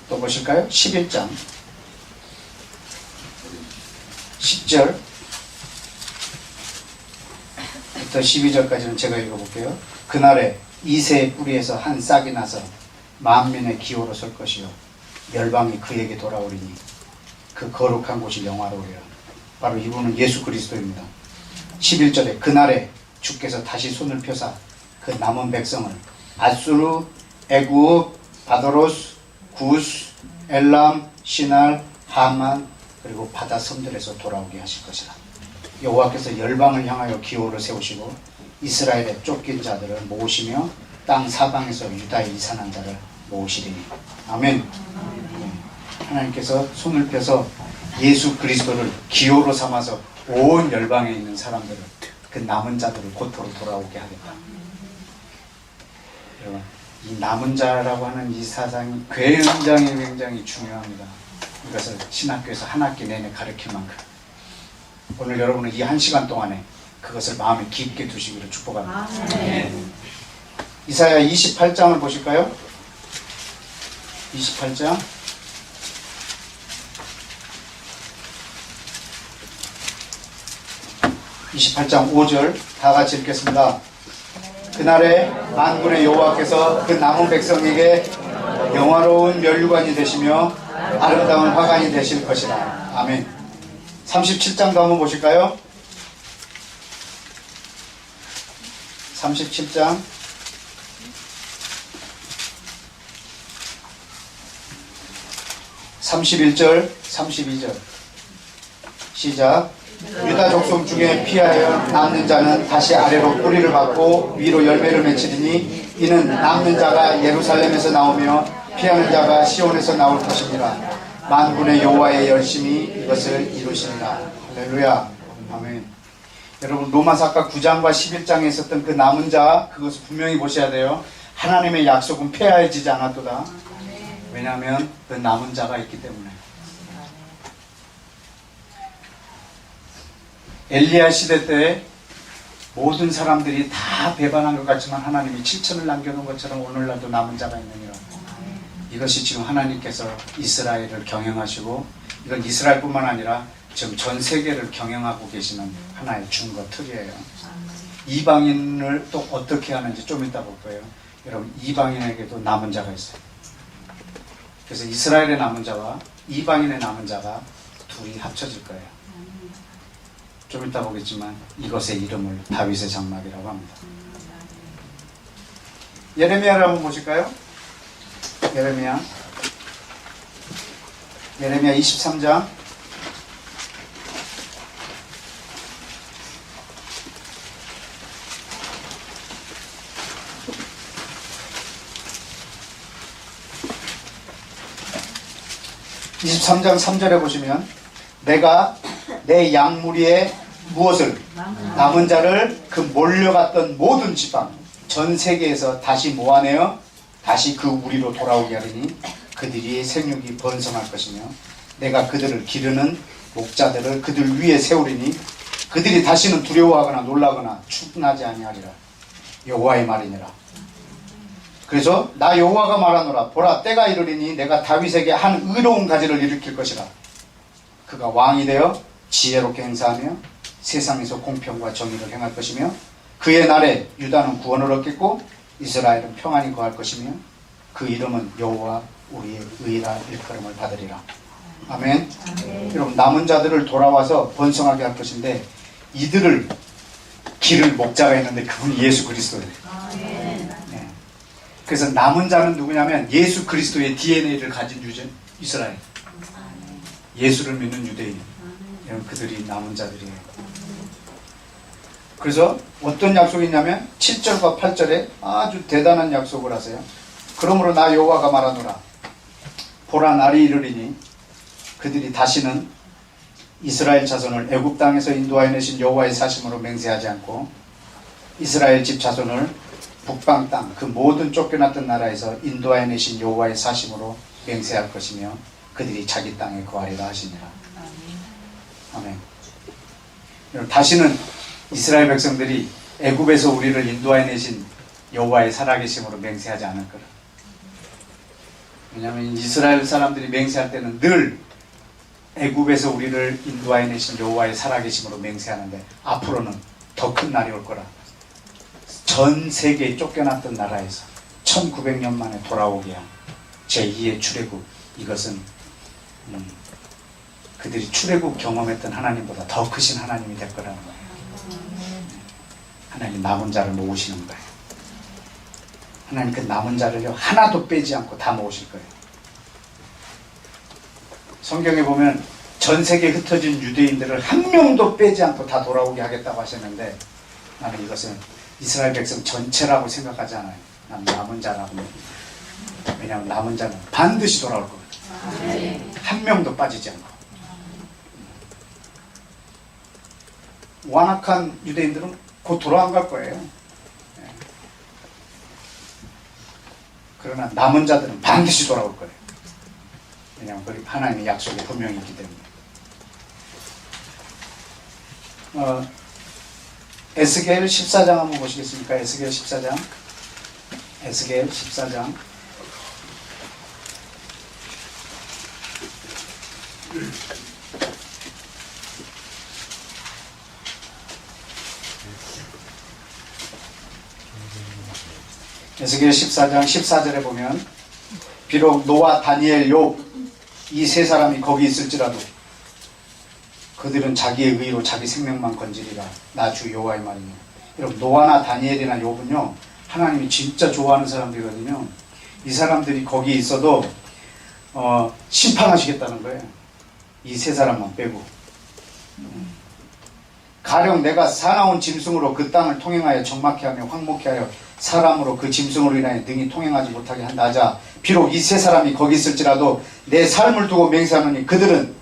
또 보실까요? 11장 10절 부터 12절까지는 제가 읽어볼게요. 그날에 이새의 뿌리에서 한 싹이 나서 만민의 기호로 설 것이요 열방이 그에게 돌아오리니 그 거룩한 곳이 영화로우리라. 바로 이분은 예수 그리스도입니다. 11절에 그날에 주께서 다시 손을 펴사 그 남은 백성을 아수르, 애굽, 바도로스, 구스, 엘람, 시날, 하만 그리고 바다 섬들에서 돌아오게 하실 것이다. 여호와께서 열방을 향하여 기호를 세우시고 이스라엘의 쫓긴 자들을 모으시며 땅 사방에서 유다의 이산한 자를 모으시리니. 아멘. 하나님께서 손을 펴서 예수 그리스도를 기호로 삼아서 온 열방에 있는 사람들을 그 남은 자들을 고토로 돌아오게 하겠다. 여러분, 이 남은 자라고 하는 이 사상이 굉장히 중요합니다. 이것을 신학교에서 한 학기 내내 가르칠 만큼 오늘 여러분은 이 1시간 동안에 그것을 마음에 깊게 두시기를 축복합니다. 이사야 28장을 보실까요? 28장 28장 5절 다 같이 읽겠습니다. 그날에 만군의 여호와께서 그 남은 백성에게 영화로운 면류관이 되시며 아름다운 화관이 되실 것이라. 아멘. 37장도 한번 보실까요? 37장 31절 32절 시작. 유다 족속 중에 피하여 남는 자는 다시 아래로 뿌리를 받고 위로 열매를 맺히리니 이는 남는 자가 예루살렘에서 나오며 피하는 자가 시온에서 나올 것입니다. 만군의 여호와의 열심히 이것을 이루시리라. 할렐루야. 아멘. 여러분 로마사가 9장과 11장에 있었던 그 남은 자 그것을 분명히 보셔야 돼요. 하나님의 약속은 폐하해지지 않았도다. 왜냐하면 그 남은 자가 있기 때문에. 엘리야 시대 때 모든 사람들이 다 배반한 것 같지만 하나님이 7천을 남겨놓은 것처럼 오늘날도 남은 자가 있느니라. 이것이 지금 하나님께서 이스라엘을 경영하시고 이건 이스라엘뿐만 아니라 지금 전 세계를 경영하고 계시는 하나의 증거 틀이에요. 이방인을 또 어떻게 하는지 좀 이따 볼 거예요. 여러분 이방인에게도 남은 자가 있어요. 그래서 이스라엘의 남은 자와 이방인의 남은 자가 둘이 합쳐질 거예요. 좀 이따 보겠지만 이것의 이름을 다윗의 장막이라고 합니다. 예레미야를 한번 보실까요? 예레미야 23장 23장 3절에 보시면 내가 내 양무리에 무엇을 남은 자를 그 몰려갔던 모든 지방 전 세계에서 다시 모아내어 다시 그 우리로 돌아오게 하리니 그들이 생육이 번성할 것이며 내가 그들을 기르는 목자들을 그들 위에 세우리니 그들이 다시는 두려워하거나 놀라거나 충분하지 아니하리라. 여호와의 말이니라. 그래서 나 여호와가 말하노라. 보라 때가 이르리니 내가 다윗에게 한 의로운 가지를 일으킬 것이라. 그가 왕이 되어 지혜롭게 행사하며 세상에서 공평과 정의를 행할 것이며 그의 날에 유다는 구원을 얻겠고 이스라엘은 평안히 거할 것이며 그 이름은 여호와 우리의 의라 일컬음을 받으리라. 아멘. 여러분 남은 자들을 돌아와서 번성하게 할 것인데 이들을 기를 목자가 있는데 그분이 예수 그리스도예요. 네. 그래서 남은 자는 누구냐면 예수 그리스도의 DNA를 가진 유전 이스라엘. 예수를 믿는 유대인. 그들이 남은 자들이에요. 그래서 어떤 약속이 있냐면 7절과 8절에 아주 대단한 약속을 하세요. 그러므로 나 여호와가 말하노라. 보라 날이 이르리니 그들이 다시는 이스라엘 자손을 애굽 땅에서 인도하여 내신 여호와의 사심으로 맹세하지 않고 이스라엘 집 자손을 북방 땅 그 모든 쫓겨났던 나라에서 인도하여 내신 여호와의 사심으로 맹세할 것이며 그들이 자기 땅에 거하리라 하시니라. 아멘. 다시는 이스라엘 백성들이 애굽에서 우리를 인도하여 내신 여호와의 살아계심으로 맹세하지 않을 거라. 왜냐하면 이스라엘 사람들이 맹세할 때는 늘 애굽에서 우리를 인도하여 내신 여호와의 살아계심으로 맹세하는데 앞으로는 더 큰 날이 올 거라. 전 세계에 쫓겨났던 나라에서 1900년 만에 돌아오게 한 제2의 출애굽, 이것은 그들이 출애굽 경험했던 하나님보다 더 크신 하나님이 될 거라는 거예요. 하나님 남은 자를 모으시는 거예요. 하나님 그 남은 자를요 하나도 빼지 않고 다 모으실 거예요. 성경에 보면 전 세계에 흩어진 유대인들을 한 명도 빼지 않고 다 돌아오게 하겠다고 하셨는데, 나는 이것은 이스라엘 백성 전체라고 생각하지 않아요. 난 남은 자라고. 왜냐하면 남은 자는 반드시 돌아올 거거든요. 한 명도 빠지지 않고. 완악한 유대인들은 곧 돌아안 갈 거예요. 그러나 남은 자들은 반드시 돌아올 거예요. 왜냐하면 하나님의 약속이 분명히 있기 때문에. 에스겔 14장 한번 보시겠습니까? 에스겔 14장. 에스겔 14장. 에스겔 14장 14절에 보면 비록 노아, 다니엘, 욥 이 세 사람이 거기 있을지라도 그들은 자기의 의로 자기 생명만 건지리라. 나 주 여호와의 말이니. 여러분, 노아나 다니엘이나 욥은요 하나님이 진짜 좋아하는 사람들이거든요. 이 사람들이 거기 있어도 심판하시겠다는 거예요. 이 세 사람만 빼고. 가령 내가 사나운 짐승으로 그 땅을 통행하여 적막케 하며 황목케 하여 사람으로 그 짐승으로 인하여 능히 통행하지 못하게 한다 하자, 비록 이 세 사람이 거기 있을지라도 내 삶을 두고 맹세하노니 그들은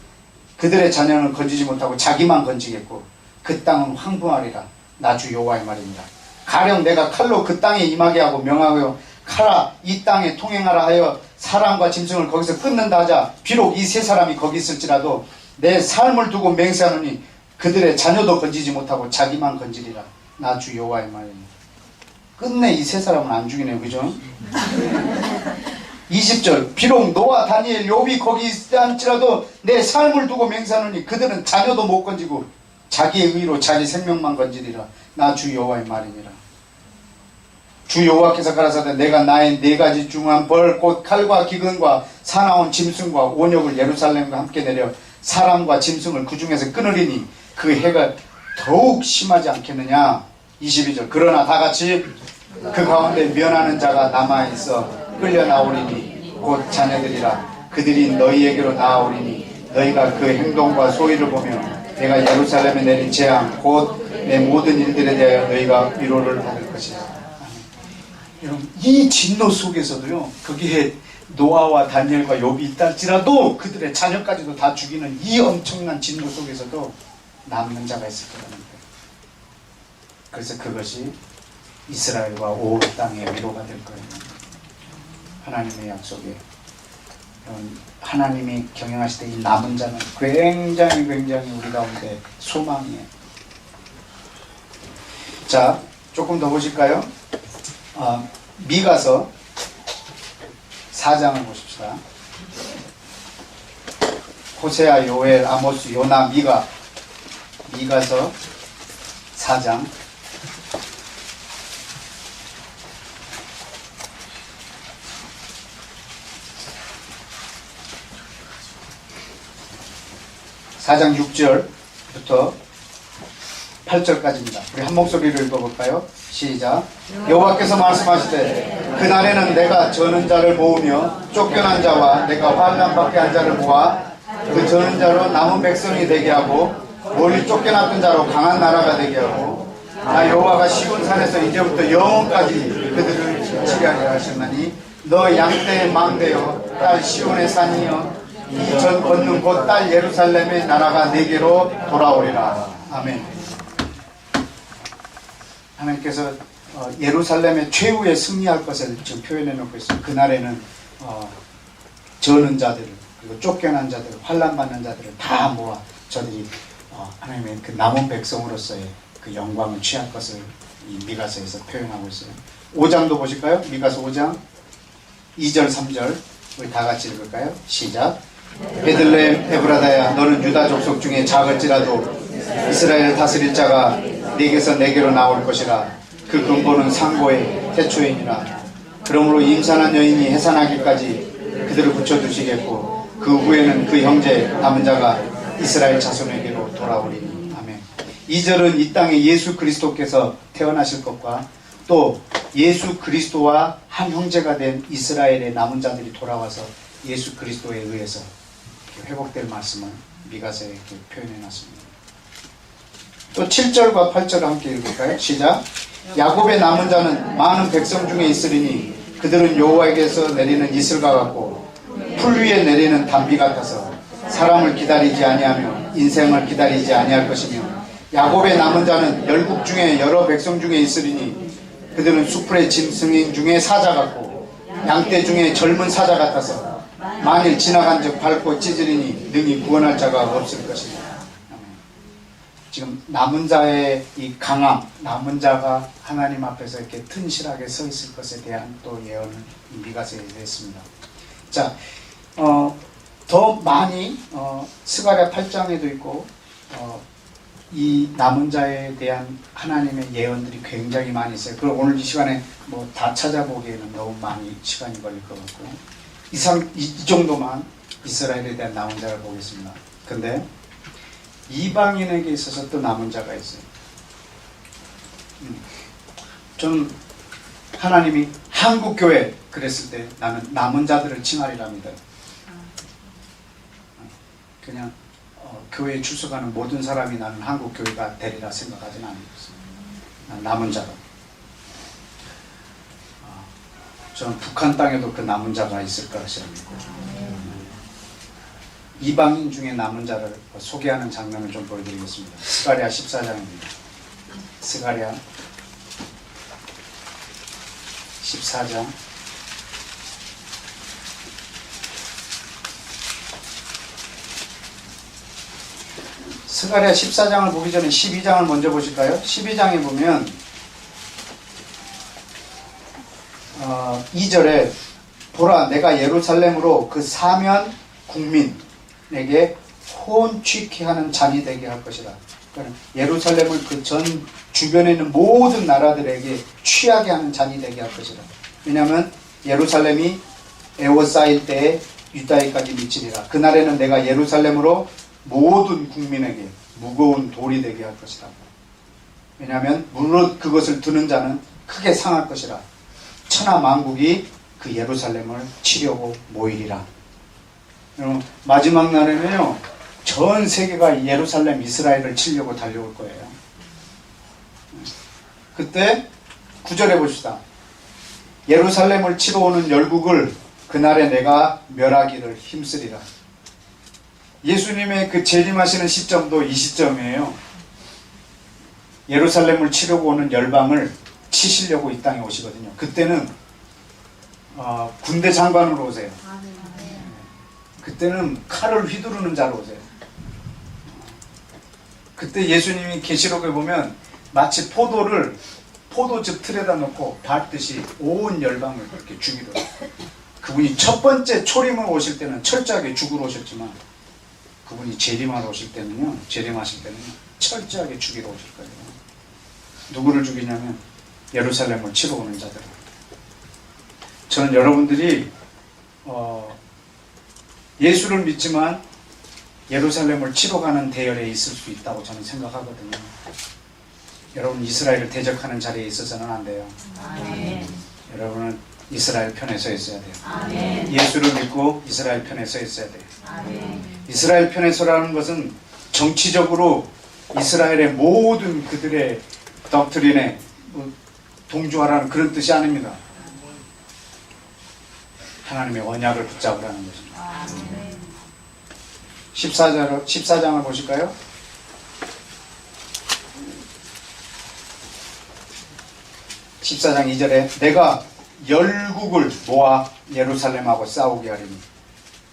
그들의 자녀는 건지지 못하고 자기만 건지겠고 그 땅은 황폐하리라. 나 주 여호와의 말입니다. 가령 내가 칼로 그 땅에 임하게 하고 명하여 가라 이 땅에 통행하라 하여 사람과 짐승을 거기서 끊는다 하자, 비록 이 세 사람이 거기 있을지라도 내 삶을 두고 맹세하노니 그들의 자녀도 건지지 못하고 자기만 건지리라. 나 주 여호와의 말입니다. 끝내 이 세 사람은 안 죽이네요. 그죠? 20절 비록 노아, 다니엘, 욥이 거기 있지 않지라도 내 삶을 두고 맹세하노니 그들은 자녀도 못 건지고 자기의 의로 자기 생명만 건지리라. 나 주 여호와의 말이니라. 주 여호와께서 가라사대 내가 나의 네 가지 중한 벌 곧 칼과 기근과 사나운 짐승과 온역을 예루살렘과 함께 내려 사람과 짐승을 그 중에서 끊으리니 그 해가 더욱 심하지 않겠느냐. 22절 그러나 다같이 그 가운데 면하는 자가 남아있어 끌려 나오리니 곧 자녀들이라. 그들이 너희에게로 나아오리니 너희가 그 행동과 소위를 보며 내가 예루살렘에 내린 재앙 곧 내 모든 일들에 대하여 너희가 위로를 받을 것이다. 여러분, 이 진노 속에서도요 거기에 노아와 다니엘과 욥이 있다할지라도 그들의 자녀까지도 다 죽이는 이 엄청난 진노 속에서도 남는 자가 있을 거라는 거예요. 그래서 그것이 이스라엘과 온 땅의 위로가 될 거예요. 하나님의 약속에. 하나님이 경영하실 때 이 남은 자는 굉장히 우리 가운데 소망이에요. 자, 조금 더 보실까요? 미가서 4장을 보십시다. 호세아, 요엘, 아모스, 요나, 미가서 4장. (4장) 6절부터 8절까지입니다. 우리 한 목소리를 읽어볼까요? 시작. 여호와께서 말씀하시되 그날에는 내가 저는 자를 모으며 쫓겨난 자와 내가 환난 밖에 한 자를 모아 그 저는 자로 남은 백성이 되게 하고 멀리 쫓겨났던 자로 강한 나라가 되게 하고 나 여호와가 시온 산에서 이제부터 영원까지 그들을 지키하리라 하셨나니 너 양떼의 망대여 딸 시온의 산이여 이 전 걷는 곧 딸 예루살렘의 나라가 내게로 돌아오리라. 아멘. 하나님께서 예루살렘의 최후에 승리할 것을 지금 표현해 놓고 있어요. 그날에는 저는 자들을, 그리고 쫓겨난 자들, 환난받는 자들을 다 모아 저들이 하나님의 그 남은 백성으로서의 그 영광을 취할 것을 이 미가서에서 표현하고 있어요. 5장도 보실까요? 미가서 5장 2절 3절 우리 다 같이 읽을까요? 시작. 베들레헴 에브라다야, 너는 유다 족속 중에 작을지라도 이스라엘을 다스릴 자가 네게서 내게로 나올 것이라. 그 근본은 상고의 태초이니라. 그러므로 임산한 여인이 해산하기까지 그들을 붙여두시겠고 그 후에는 그 형제 남은 자가 이스라엘 자손에게로 돌아오리니. 아멘. 2절은 이 땅에 예수 그리스도께서 태어나실 것과 또 예수 그리스도와 한 형제가 된 이스라엘의 남은 자들이 돌아와서 예수 그리스도에 의해서 회복될 말씀을 미가서에 이렇게 표현해 놨습니다. 또 7절과 8절을 함께 읽을까요? 시작. 야곱의 남은 자는 많은 백성 중에 있으리니 그들은 여호와에게서 내리는 이슬과 같고 풀 위에 내리는 단비 같아서 사람을 기다리지 아니하며 인생을 기다리지 아니할 것이며 야곱의 남은 자는 열국 중에 여러 백성 중에 있으리니 그들은 수풀의 짐승인 중에 사자 같고 양떼 중에 젊은 사자 같아서 만일 지나간즉 밟고 찢으리니 능히 구원할 자가 없을 것이다. 지금 남은 자의 이 강함, 남은 자가 하나님 앞에서 이렇게 튼실하게 서 있을 것에 대한 또 예언을 미가서에 했습니다. 자, 더 많이 스가랴 8장에도 있고 이 남은 자에 대한 하나님의 예언들이 굉장히 많이 있어요. 그걸 오늘 이 시간에 뭐 다 찾아보기에는 너무 많이 시간이 걸릴 것 같고 이 정도만 이스라엘에 대한 남은 자를 보겠습니다. 근데 이방인에게 있어서 또 남은 자가 있어요. 좀 하나님이 한국교회 그랬을 때 나는 남은 자들을 칭하리랍니다. 그냥 교회에 출석하는 모든 사람이 나는 한국교회가 되리라 생각하지는 않습니다. 난 남은 자다. 저는 북한 땅에도 그 남은 자가 있을 것이라 믿고 이방인 중에 남은 자를 소개하는 장면을 좀 보여드리겠습니다. 스가랴 14장입니다. 스가랴 14장 스가랴 14장을 보기 전에 12장을 먼저 보실까요? 12장에 보면 2절에 보라 내가 예루살렘으로 그 사면 국민에게 혼취케 하는 잔이 되게 할 것이다. 그러니까 예루살렘을 그 전 주변에 있는 모든 나라들에게 취하게 하는 잔이 되게 할 것이다. 왜냐하면 예루살렘이 에워싸일 때에 유다에까지 미치리라. 그날에는 내가 예루살렘으로 모든 국민에게 무거운 돌이 되게 할 것이다. 왜냐하면 물론 그것을 드는 자는 크게 상할 것이라. 천하 만국이 그 예루살렘을 치려고 모이리라. 여러분, 마지막 날에는요 전 세계가 예루살렘 이스라엘을 치려고 달려올 거예요. 그때 9절에 봅시다. 예루살렘을 치러 오는 열국을 그날에 내가 멸하기를 힘쓰리라. 예수님의 그 재림하시는 시점도 이 시점이에요. 예루살렘을 치려고 오는 열방을 치시려고 이 땅에 오시거든요. 그때는 군대 장관으로 오세요. 그때는 칼을 휘두르는 자로 오세요. 그때 예수님이 계시록에 보면 마치 포도즙 틀에다 놓고 밟듯이 온 열방을 그렇게 죽이려. 그분이 첫 번째 초림을 오실 때는 철저하게 죽으러 오셨지만 그분이 재림하러 오실 때는요, 재림하실 때는 철저하게 죽이러 오실 거예요. 누구를 죽이냐면 예루살렘을 치러 오는 자들. 저는 여러분들이 예수를 믿지만 예루살렘을 치러 가는 대열에 있을 수 있다고 저는 생각하거든요. 여러분 이스라엘을 대적하는 자리에 있어서는 안 돼요. 아멘. 여러분은 이스라엘 편에 서 있어야 돼요. 아멘. 예수를 믿고 이스라엘 편에 서 있어야 돼요. 아멘. 이스라엘 편에 서라는 것은 정치적으로 이스라엘의 모든 그들의 덕트린에 동조하라는 그런 뜻이 아닙니다. 하나님의 언약을 붙잡으라는 것입니다. 아멘. 14장을 보실까요? 14장 2절에 내가 열국을 모아 예루살렘하고 싸우게 하리니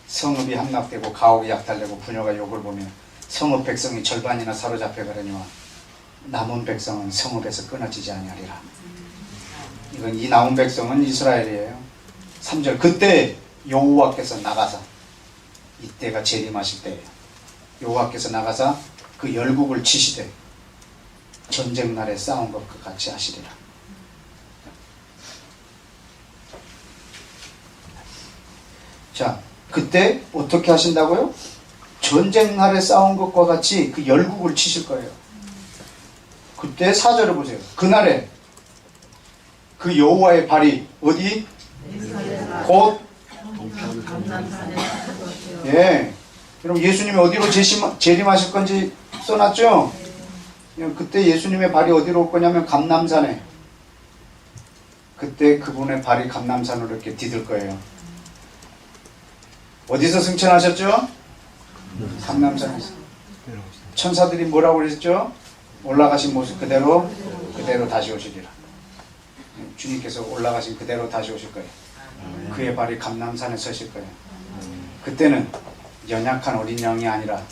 성읍이 함락되고 가옥이 약탈되고 부녀가 욕을 보며 성읍 백성이 절반이나 사로잡혀 가려니와 남은 백성은 성읍에서 끊어지지 아니하리라. 이건 이 남은 백성은 이스라엘이에요. 3절 그때 여호와께서 나가사, 이때가 재림하실 때예요. 여호와께서 나가사 그 열국을 치시되 전쟁 날에 싸운 것과 같이 하시리라. 자, 그때 어떻게 하신다고요? 전쟁 날에 싸운 것과 같이 그 열국을 치실 거예요. 그때 4절을 보세요. 그날에 그 여호와의 발이 어디? 곧 예. 여러분 예수님이 어디로 재림하실 건지 써놨죠? 그때 예수님의 발이 어디로 올 거냐면 감람산에. 그때 그분의 발이 감람산으로 이렇게 디딜 거예요. 어디서 승천하셨죠? 감람산에서. 천사들이 뭐라고 그랬죠? 올라가신 모습 그대로 다시 오시리라. 주님께서 올라가신 그대로 다시 오실 거예요. 그의 발이 감람산에 서실 거예요. 그때는 연약한 어린 양이 아니라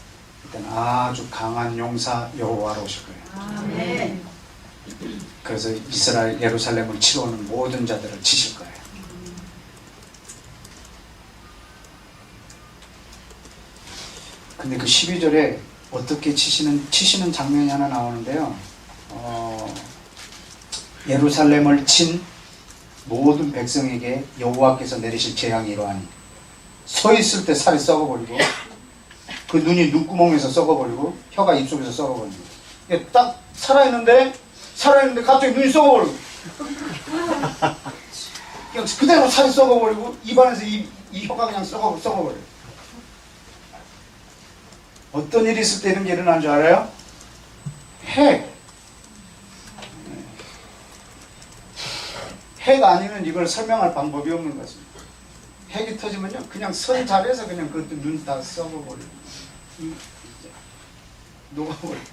그때는 아주 강한 용사 여호와로 오실 거예요. 그래서 이스라엘 예루살렘을 치러 오는 모든 자들을 치실 거예요. 근데 그 12절에 어떻게 치시는 장면이 하나 나오는데요. 예루살렘을 친 모든 백성에게 여호와께서 내리실 재앙이 이러하니 서 있을 때 살이 썩어버리고 그 눈이 눈구멍에서 썩어버리고 혀가 입속에서 썩어버리고 딱 살아있는데 갑자기 눈이 썩어버리고 그냥 그대로 살이 썩어버리고 입안에서 이 혀가 그냥 썩어버려요. 어떤 일이 있을 때 이런 게 일어나는 줄 알아요? 핵 아니면 이걸 설명할 방법이 없는 것 같습니다. 핵이 터지면요 그냥 선 자리에서 그냥 그것도 눈 다 썩어버리고 녹아버리고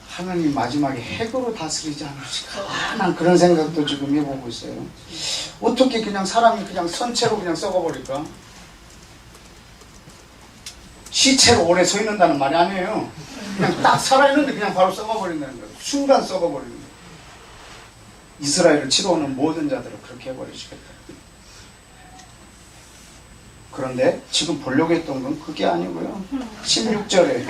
하나님 마지막에 핵으로 다스리지 않으실까? 난 그런 생각도 지금 해보고 있어요. 어떻게 그냥 사람이 그냥 선체로 그냥 썩어버릴까? 시체로 오래 서 있는다는 말이 아니에요. 그냥 딱 살아있는데 그냥 바로 썩어버린다는 거예요. 순간 썩어버리는 거예요. 이스라엘을 치러 오는 모든 자들을 그렇게 해버리시겠다. 그런데 지금 보려고 했던 건 그게 아니고요. 16절에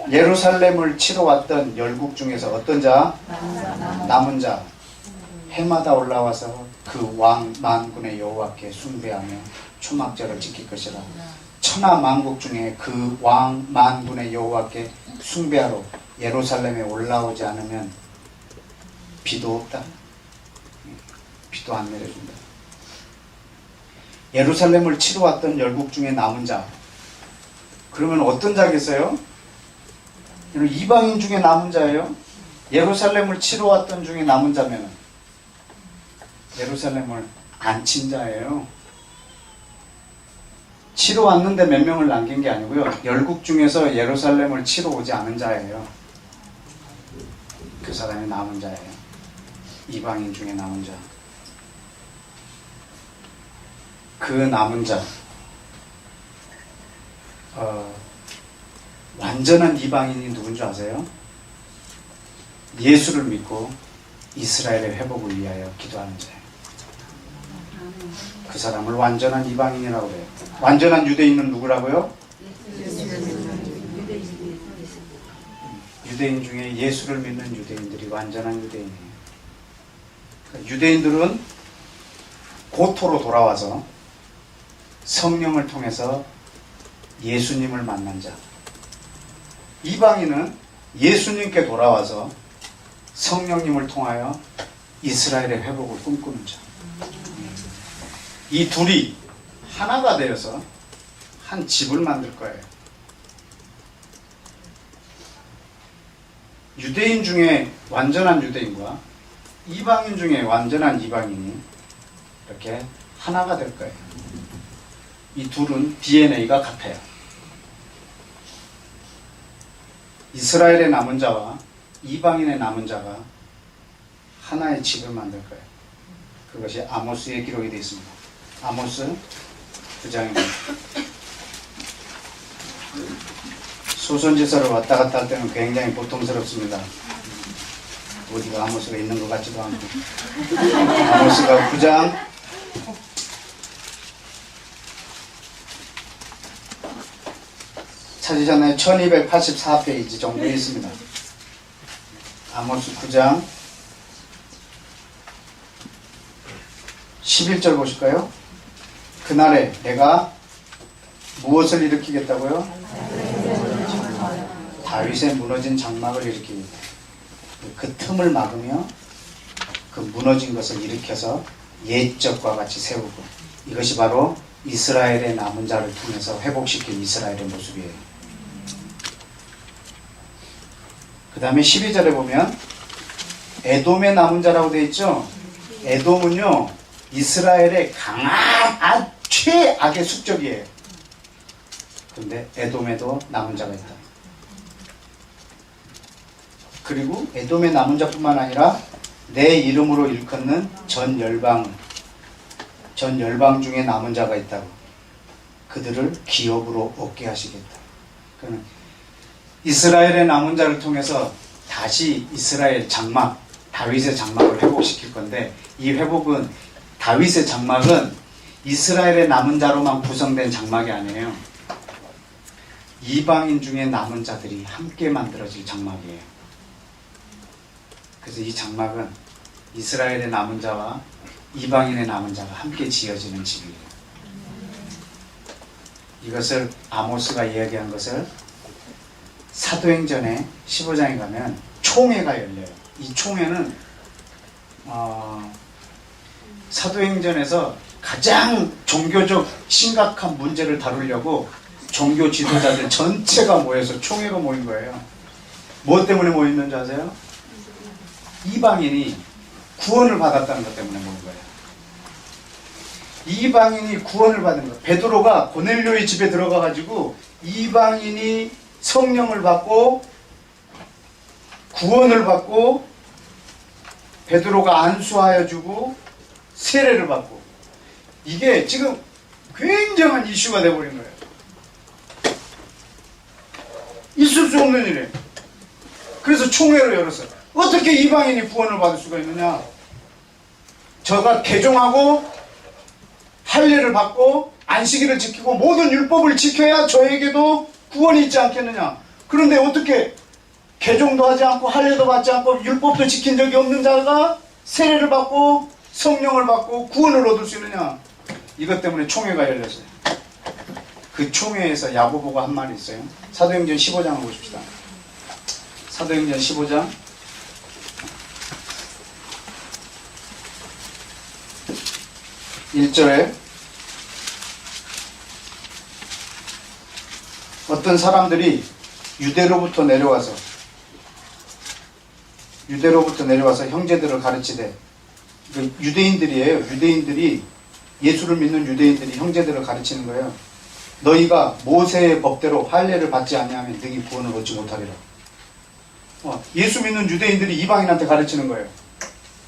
예루살렘을 치러 왔던 열국 중에서 어떤 자? 남은 자. 해마다 올라와서 그 왕 만군의 여호와께 숭배하며 초막절을 지킬 것이라. 천하 만국 중에 그 왕 만군의 여호와께 숭배하러 예루살렘에 올라오지 않으면 비도 없다. 비도 안 내려준다. 예루살렘을 치러 왔던 열국 중에 남은 자. 그러면 어떤 자겠어요? 이방인 중에 남은 자예요. 예루살렘을 치러 왔던 중에 남은 자면 예루살렘을 안 친 자예요. 치러 왔는데 몇 명을 남긴 게 아니고요. 열국 중에서 예루살렘을 치러 오지 않은 자예요. 그 사람이 남은 자예요. 이방인 중에 남은 자. 그 남은 자. 완전한 이방인이 누군지 아세요? 예수를 믿고 이스라엘의 회복을 위하여 기도하는 자예요. 그 사람을 완전한 이방인이라고 해요. 완전한 유대인은 누구라고요? 유대인 중에 예수를 믿는 유대인들이 완전한 유대인이에요. 그러니까 유대인들은 고토로 돌아와서 성령을 통해서 예수님을 만난 자. 이방인은 예수님께 돌아와서 성령님을 통하여 이스라엘의 회복을 꿈꾸는 자. 이 둘이 하나가 되어서 한 집을 만들 거예요. 유대인 중에 완전한 유대인과 이방인 중에 완전한 이방인이 이렇게 하나가 될 거예요. 이 둘은 DNA가 같아요. 이스라엘의 남은 자와 이방인의 남은 자가 하나의 집을 만들 거예요. 그것이 아모스에 기록이 되어 있습니다. 아모스 9장입니다. 소선지서를 왔다 갔다 할 때는 굉장히 고통스럽습니다. 어디가 아모스가 있는 것 같지도 않고. 아모스가 9장 1284페이지 정도에 있습니다. 아모스 9장 11절 보실까요? 그날에 내가 무엇을 일으키겠다고요? 다윗의 무너진 장막을 일으키겠다. 그 틈을 막으며 그 무너진 것을 일으켜서 옛적과 같이 세우고, 이것이 바로 이스라엘의 남은 자를 통해서 회복시킨 이스라엘의 모습이에요. 그 다음에 12절에 보면 에돔의 남은 자라고 되어 있죠. 에돔은요 이스라엘의 강한 최악의 숙적이에요. 그런데 에돔에도 남은 자가 있다. 그리고 에돔의 남은 자뿐만 아니라 내 이름으로 일컫는 전 열방 중에 남은 자가 있다고. 그들을 기업으로 얻게 하시겠다. 그는 이스라엘의 남은 자를 통해서 다시 이스라엘 장막, 다윗의 장막을 회복시킬 건데, 이 회복은, 다윗의 장막은 이스라엘의 남은 자로만 구성된 장막이 아니에요. 이방인 중에 남은 자들이 함께 만들어질 장막이에요. 그래서 이 장막은 이스라엘의 남은 자와 이방인의 남은 자가 함께 지어지는 집이에요. 이것을 아모스가 이야기한 것을 사도행전의 15장에 가면 총회가 열려요. 이 총회는 사도행전에서 가장 종교적 심각한 문제를 다루려고 종교 지도자들 전체가 모여서 총회가 모인 거예요. 뭐 때문에 모였는지 아세요? 이방인이 구원을 받았다는 것 때문에 모인 거예요. 이방인이 구원을 받은 것. 베드로가 고넬료의 집에 들어가 가지고 이방인이 성령을 받고 구원을 받고 베드로가 안수하여 주고 세례를 받고, 이게 지금 굉장한 이슈가 되어버린 거예요. 있을 수 없는 일이에요. 그래서 총회를 열었어요. 어떻게 이방인이 구원을 받을 수가 있느냐? 저가 개종하고 할례를 받고 안식일을 지키고 모든 율법을 지켜야 저에게도 구원이 있지 않겠느냐? 그런데 어떻게 개종도 하지 않고 할례도 받지 않고 율법도 지킨 적이 없는 자가 세례를 받고 성령을 받고 구원을 얻을 수 있느냐? 이것 때문에 총회가 열렸어요. 그 총회에서 야고보가 한 말이 있어요. 사도행전 15장을 보십시다. 사도행전 15장 1절에 어떤 사람들이 유대로부터 내려와서 형제들을 가르치되, 유대인들이에요. 유대인들이, 예수를 믿는 유대인들이 형제들을 가르치는 거예요. 너희가 모세의 법대로 할례를 받지 아니하면 너희 구원을 얻지 못하리라. 예수 믿는 유대인들이 이방인한테 가르치는 거예요.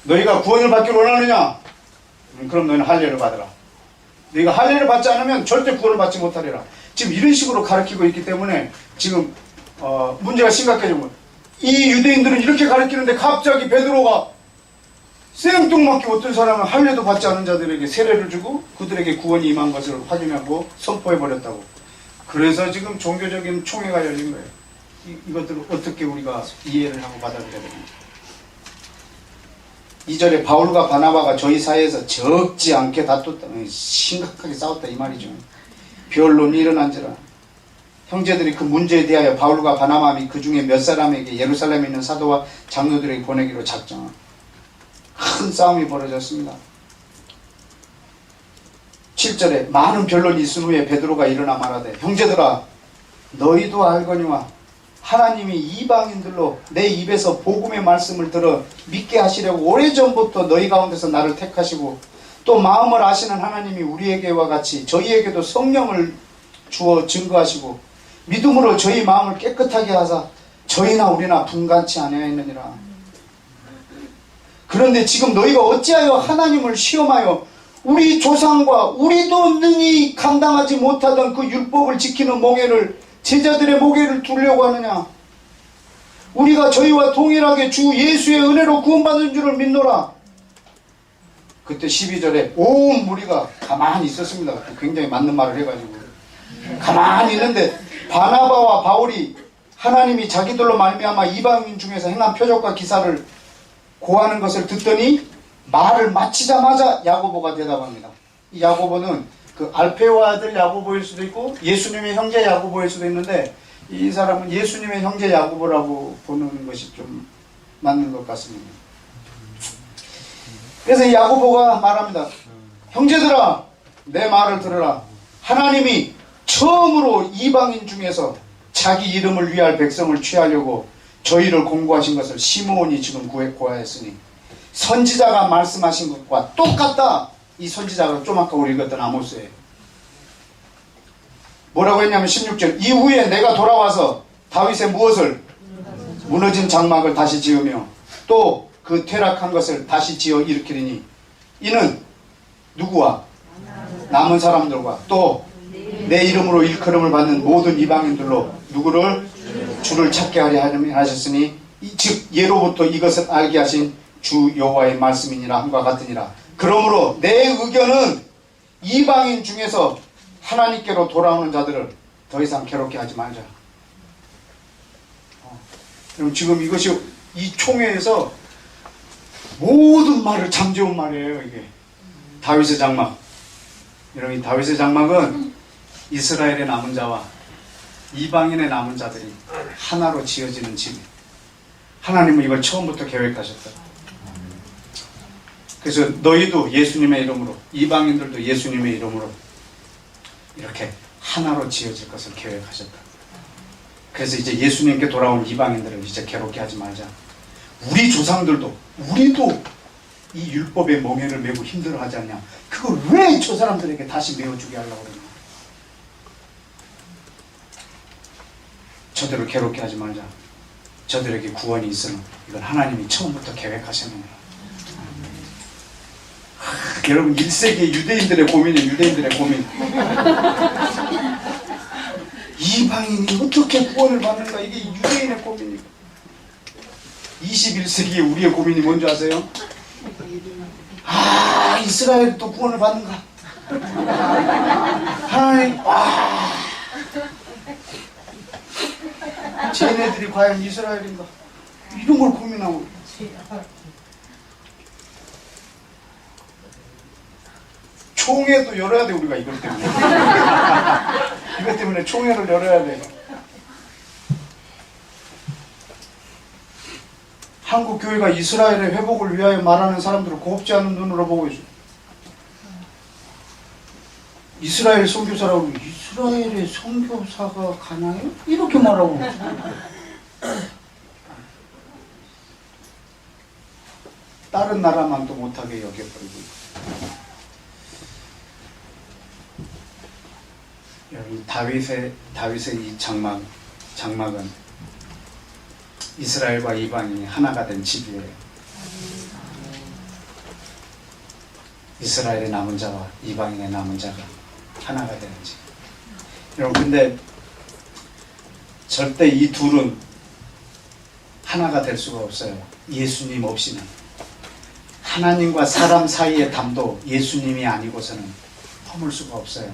너희가 구원을 받기를 원하느냐? 그럼 너희는 할례를 받으라. 너희가 할례를 받지 않으면 절대 구원을 받지 못하리라. 지금 이런 식으로 가르치고 있기 때문에 지금 문제가 심각해지고, 이 유대인들은 이렇게 가르치는데 갑자기 베드로가 생뚱맞게 어떤 사람은 할례도 받지 않은 자들에게 세례를 주고 그들에게 구원이 임한 것을 확인하고 선포해버렸다고. 그래서 지금 종교적인 총회가 열린 거예요. 이것들을 어떻게 우리가 이해를 하고 받아들여야 됩니까? 2절에 바울과 바나바가 저희 사이에서 적지 않게 다퉜다. 심각하게 싸웠다 이 말이죠. 변론이 일어난지라. 형제들이 그 문제에 대하여 바울과 바나바 및 그 중에 몇 사람에게 예루살렘에 있는 사도와 장로들에게 보내기로 작정한 큰 싸움이 벌어졌습니다. 7절에 많은 변론이 있은 후에 베드로가 일어나 말하되, 형제들아 너희도 알거니와 하나님이 이방인들로 내 입에서 복음의 말씀을 들어 믿게 하시려고 오래전부터 너희 가운데서 나를 택하시고, 또 마음을 아시는 하나님이 우리에게와 같이 저희에게도 성령을 주어 증거하시고 믿음으로 저희 마음을 깨끗하게 하사 저희나 우리나 분간치 아니하였느니라. 그런데 지금 너희가 어찌하여 하나님을 시험하여 우리 조상과 우리도 능히 감당하지 못하던 그 율법을 지키는 몽해를 제자들의 몽해를 두려고 하느냐. 우리가 저희와 동일하게 주 예수의 은혜로 구원받은 줄을 믿노라. 그때 12절에 온 무리가 가만히 있었습니다. 굉장히 맞는 말을 해가지고 가만히 있는데 바나바와 바울이 하나님이 자기들로 말미암아 이방인 중에서 행한 표적과 기사를 고하는 것을 듣더니 말을 마치자마자 야고보가 대답합니다. 이 야고보는 그 알페오 아들 야고보일 수도 있고 예수님의 형제 야고보일 수도 있는데 이 사람은 예수님의 형제 야고보라고 보는 것이 좀 맞는 것 같습니다. 그래서 이 야고보가 말합니다. 형제들아, 내 말을 들으라. 하나님이 처음으로 이방인 중에서 자기 이름을 위할 백성을 취하려고 저희를 공고하신 것을 시므온이 지금 고하였으니 선지자가 말씀하신 것과 똑같다. 이 선지자가 좀 아까 우리 읽었던 아모스예요. 뭐라고 했냐면 16절 이후에 내가 돌아와서 다윗의 무엇을 무너진 장막을 다시 지으며 또 그 퇴락한 것을 다시 지어 일으키리니 이는 누구와 남은 사람들과 또 내 이름으로 일컬음을 받는 모든 이방인들로 누구를 주를 찾게 하려 하셨으니 즉 예로부터 이것을 알게 하신 주 여호와의 말씀이니라 함과 같으니라. 그러므로 내 의견은 이방인 중에서 하나님께로 돌아오는 자들을 더 이상 괴롭게 하지 말자. 그럼 지금 이것이 이 총회에서 모든 말을 잠재운 말이에요. 이게 다윗의 장막. 여러분, 이 다윗의 장막은 이스라엘의 남은 자와 이방인의 남은 자들이 하나로 지어지는 집. 하나님은 이걸 처음부터 계획하셨다. 그래서 너희도 예수님의 이름으로, 이방인들도 예수님의 이름으로 이렇게 하나로 지어질 것을 계획하셨다. 그래서 이제 예수님께 돌아온 이방인들을 이제 괴롭게 하지 말자. 우리 조상들도, 우리도 이 율법의 멍에를 메고 힘들어하지 않냐. 그걸 왜 저 사람들에게 다시 메워주게 하려고 그러냐. 저들을 괴롭게 하지 말자. 저들에게 구원이 있으면 이건 하나님이 처음부터 계획하셨느니라. 여러분, 1세기 유대인들의 고민이에요. 유대인들의 고민. 이방인이 어떻게 구원을 받는가. 이게 유대인의 고민이고 21세기에 우리의 고민이 뭔지 아세요? 이스라엘이 또 구원을 받는가. 하나님, 쟤네들이 과연 이스라엘인가. 이런 걸 고민하고. 총회도 열어야 돼. 우리가 이것 때문에. 이것 때문에 총회를 열어야 돼. 한국 교회가 이스라엘의 회복을 위하여 말하는 사람들을 곱지 않은 눈으로 보고 있어요. 이스라엘 선교사라고 이스라엘의 선교사가 가나요? 이렇게 말하고 다른 나라만도 못하게 여겨버리고. 여러분, 다윗의 이 장막은 이스라엘과 이방인이 하나가 된 집이에요. 이스라엘의 남은 자와 이방인의 남은 자가 하나가 되는 집. 여러분, 근데 절대 이 둘은 하나가 될 수가 없어요. 예수님 없이는. 하나님과 사람 사이의 담도 예수님이 아니고서는 허물 수가 없어요.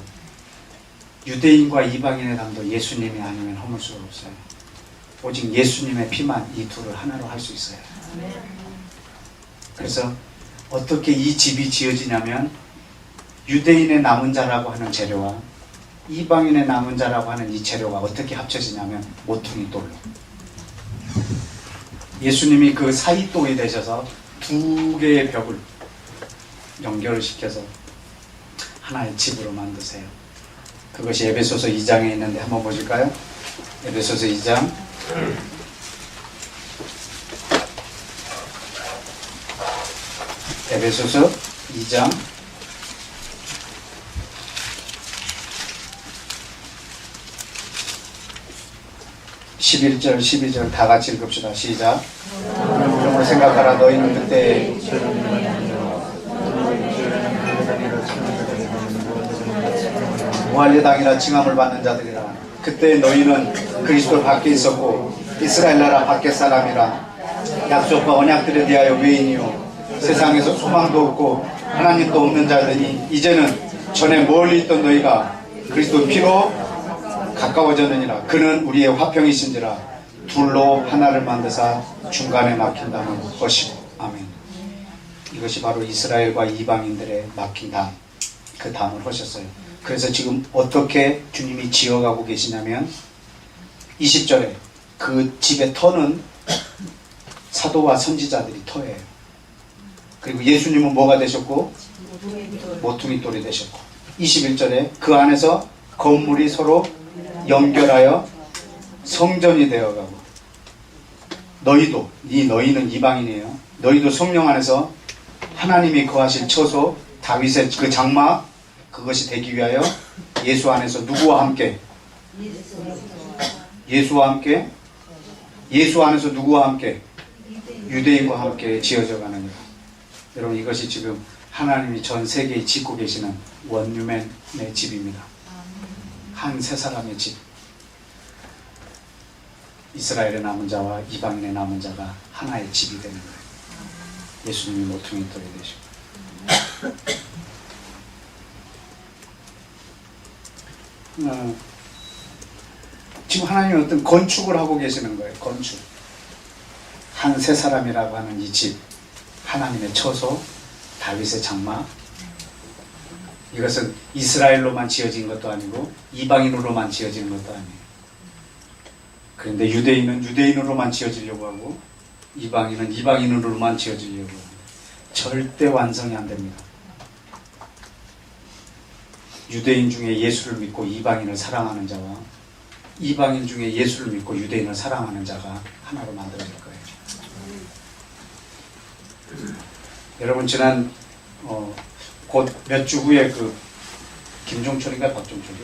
유대인과 이방인의 담도 예수님이 아니면 허물 수가 없어요. 오직 예수님의 피만 이 둘을 하나로 할 수 있어요. 그래서 어떻게 이 집이 지어지냐면 유대인의 남은 자라고 하는 재료와 이방인의 남은 자라고 하는 이 재료가 어떻게 합쳐지냐면 모퉁이 돌로. 예수님이 그 사이돌이 되셔서 두 개의 벽을 연결을 시켜서 하나의 집으로 만드세요. 그것이 에베소서 2장에 있는데 한번 보실까요? 에베소서 2장 에베소서 2장 11절 12절 다 같이 읽읍시다. 시작. 그러므로 생각하라. 너희는 그때 무할례당이라 칭함을 받는 자들이라. 그때 너희는 그리스도 밖에 있었고 이스라엘 나라 밖에 사람이라. 약속과 언약들에 대하여 외인이요 세상에서 소망도 없고 하나님도 없는 자들이 이제는 전에 멀리 있던 너희가 그리스도 피로 가까워졌느니라. 그는 우리의 화평이신지라. 둘로 하나를 만드사 중간에 막힌다는 것이고. 아멘. 이것이 바로 이스라엘과 이방인들의 막힌 담, 그 담을 하셨어요. 그래서 지금 어떻게 주님이 지어가고 계시냐면 20절에 그 집의 터는 사도와 선지자들이 터예요. 그리고 예수님은 뭐가 되셨고? 모퉁이 돌이 되셨고. 21절에 그 안에서 건물이 서로 연결하여 성전이 되어가고. 너희도, 너희는 이방인이에요. 너희도 성령 안에서 하나님이 거하실 처소 다윗의 그 장막, 그것이 되기 위하여 예수 안에서 누구와 함께? 예수와 함께? 예수 안에서 누구와 함께? 유대인과 함께 지어져 가느니라. 여러분, 이것이 지금 하나님이 전 세계에 짓고 계시는 원유맨의 집입니다. 한 세 사람의 집. 이스라엘의 남은 자와 이방인의 남은 자가 하나의 집이 되는 거예요. 예수님이 모퉁이 돌이 되시고. 지금 하나님은 어떤 건축을 하고 계시는 거예요. 건축. 한 세 사람이라고 하는 이 집, 하나님의 처소, 다윗의 장막. 이것은 이스라엘로만 지어진 것도 아니고 이방인으로만 지어지는 것도 아니에요. 그런데 유대인은 유대인으로만 지어지려고 하고 이방인은 이방인으로만 지어지려고 합니다. 절대 완성이 안 됩니다. 유대인 중에 예수를 믿고 이방인을 사랑하는 자와 이방인 중에 예수를 믿고 유대인을 사랑하는 자가 하나로 만들어질 거예요. 여러분, 지난 곧 몇 주 후에 그 김종철인가 박종철이?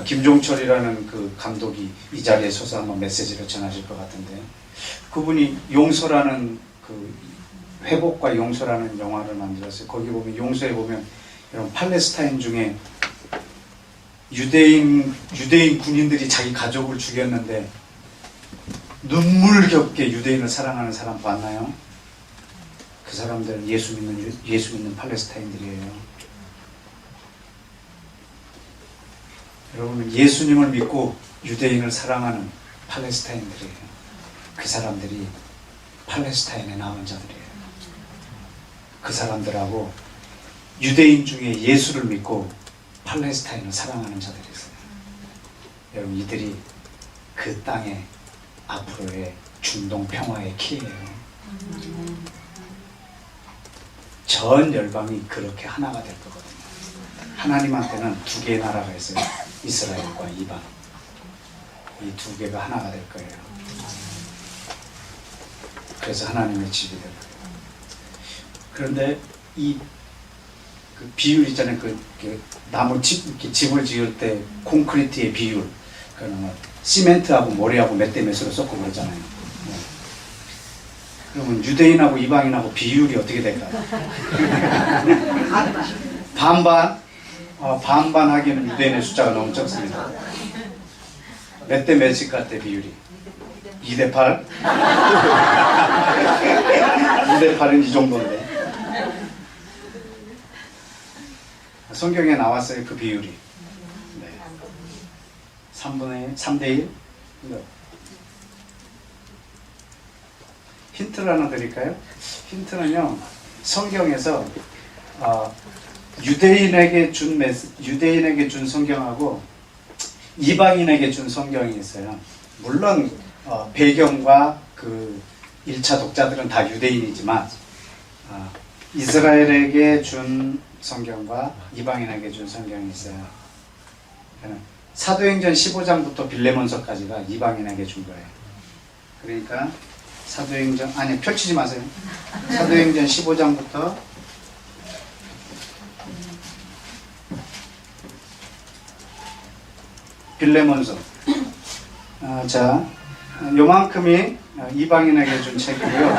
김종철이라는 그 감독이 이 자리에 서서 한번 메시지를 전하실 것 같은데, 그분이 용서라는 그 회복과 용서라는 영화를 만들었어요. 거기 보면 용서에 보면 이런 팔레스타인 중에 유대인 군인들이 자기 가족을 죽였는데 눈물겹게 유대인을 사랑하는 사람 봤나요? 그 사람들은 예수 믿는 팔레스타인들이에요. 여러분, 예수님을 믿고 유대인을 사랑하는 팔레스타인들이에요. 그 사람들이 팔레스타인의 남은 자들이에요. 그 사람들하고 유대인 중에 예수를 믿고 팔레스타인을 사랑하는 자들이 있어요. 여러분, 이들이 그 땅의 앞으로의 중동 평화의 키예요. 전 열방이 그렇게 하나가 될 거거든요. 하나님한테는 두 개의 나라가 있어요. 이스라엘과 이방. 이 두 개가 하나가 될 거예요. 그래서 하나님의 집이 될 거예요. 그런데 이 그 비율 있잖아요. 그 나무 집을 지을 때 콘크리트의 비율, 그러면 시멘트하고 모래하고 몇 대 몇으로 섞고 그러잖아요. 그러면 유대인하고 이방인하고 비율이 어떻게 될까요? 반반? 반반 하기에는 유대인의 숫자가 너무 적습니다. 몇 대 몇일 것 같아, 비율이? 2대 8? 2대 8은 이 정도인데. 성경에 나왔어요, 그 비율이. 네. 3대 1? 힌트를 하나 드릴까요? 힌트는요, 성경에서 유대인에게 준 성경하고 이방인에게 준 성경이 있어요. 물론 배경과 그 1차 독자들은 다 유대인이지만 이스라엘에게 준 성경과 이방인에게 준 성경이 있어요. 사도행전 15장부터 빌레몬서까지가 이방인에게 준 거예요. 그러니까 사도행전, 아니 펼치지 마세요. 사도행전 15장부터 빌레몬서. 자, 요만큼이 이방인에게 준 책이고요.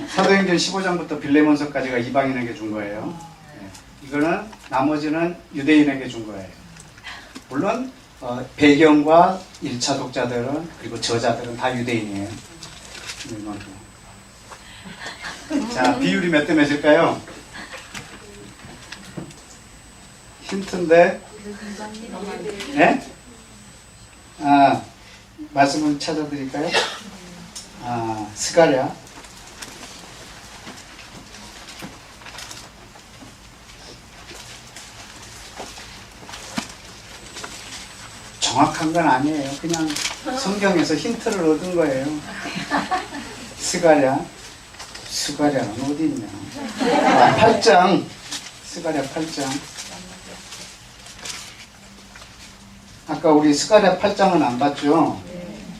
사도행전 15장부터 빌레몬서까지가 이방인에게 준 거예요. 이거는 나머지는 유대인에게 준 거예요. 물론 배경과 1차 독자들은 그리고 저자들은 다 유대인이에요. 자, 비율이 몇 대 몇일까요? 힌트인데, 네? 말씀을 찾아드릴까요? 스가랴. 정확한 건 아니에요. 그냥 성경에서 힌트를 얻은 거예요. 스가랴는 어디 있냐? 8장. 스가랴 8장. 아까 우리 스가랴 8장은 안 봤죠?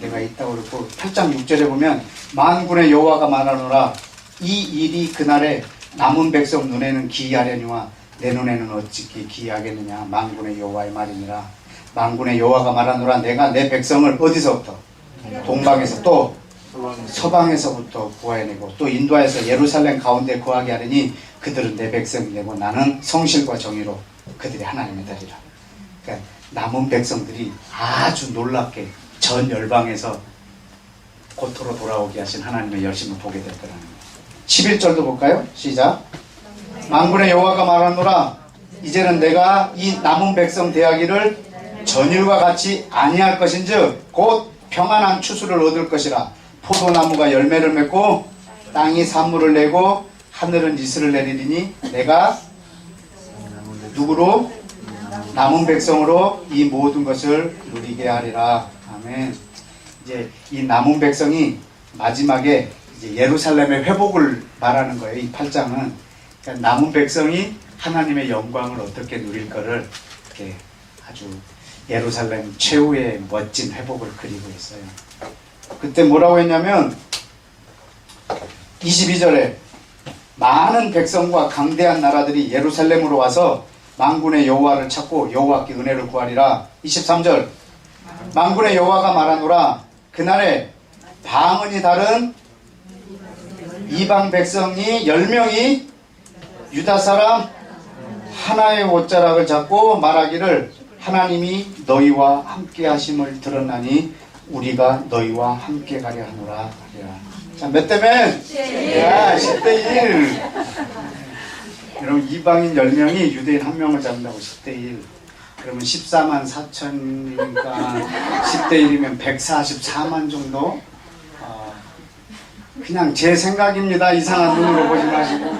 내가 있다고 그랬고 8장 6절에 보면 만군의 여호와가 말하노라 이 일이 그날에 남은 백성 눈에는 기이하려니와 내 눈에는 어찌 기이하겠느냐 만군의 여호와의 말이니라. 만군의 여호와가 말하노라 내가 내 백성을 어디서부터? 동방에서 또 서방에서부터 구하여내고 또 인도하여서 예루살렘 가운데 구하게 하려니 그들은 내 백성이 되고 나는 성실과 정의로 그들이 하나님이 되리라. 그러니까 남은 백성들이 아주 놀랍게 전 열방에서 고토로 돌아오게 하신 하나님의 열심을 보게 될 거라는 거예요. 11절도 볼까요? 시작. 만군의 여호와가 말하노라 이제는 내가 이 남은 백성 대하기를 전일과 같이 아니할 것인즉 곧 평안한 추수를 얻을 것이라. 포도나무가 열매를 맺고 땅이 산물을 내고 하늘은 이슬을 내리리니 내가 누구로? 남은 백성으로 이 모든 것을 누리게 하리라. 아멘. 이제 이 남은 백성이 마지막에 이제 예루살렘의 회복을 말하는 거예요. 이 8장은 그러니까 남은 백성이 하나님의 영광을 어떻게 누릴 거를 이렇게 아주 예루살렘 최후의 멋진 회복을 그리고 있어요. 그때 뭐라고 했냐면 22절에 많은 백성과 강대한 나라들이 예루살렘으로 와서 만군의 여호와를 찾고 여호와께 은혜를 구하리라. 23절 만군의 여호와가 말하노라 그날에 방언이 다른 이방 백성이 10명이 유다 사람 하나의 옷자락을 잡고 말하기를 하나님이 너희와 함께 하심을 들었나니 우리가 너희와 함께 가려 하노라. 자, 몇 대면? 10대 1. 여러분 이방인 10명이 유대인 1명을 잡는다고 10대 1. 그러면 14만 4천이니까 10대 1이면 144만 정도? 그냥 제 생각입니다. 이상한 눈으로 보지 마시고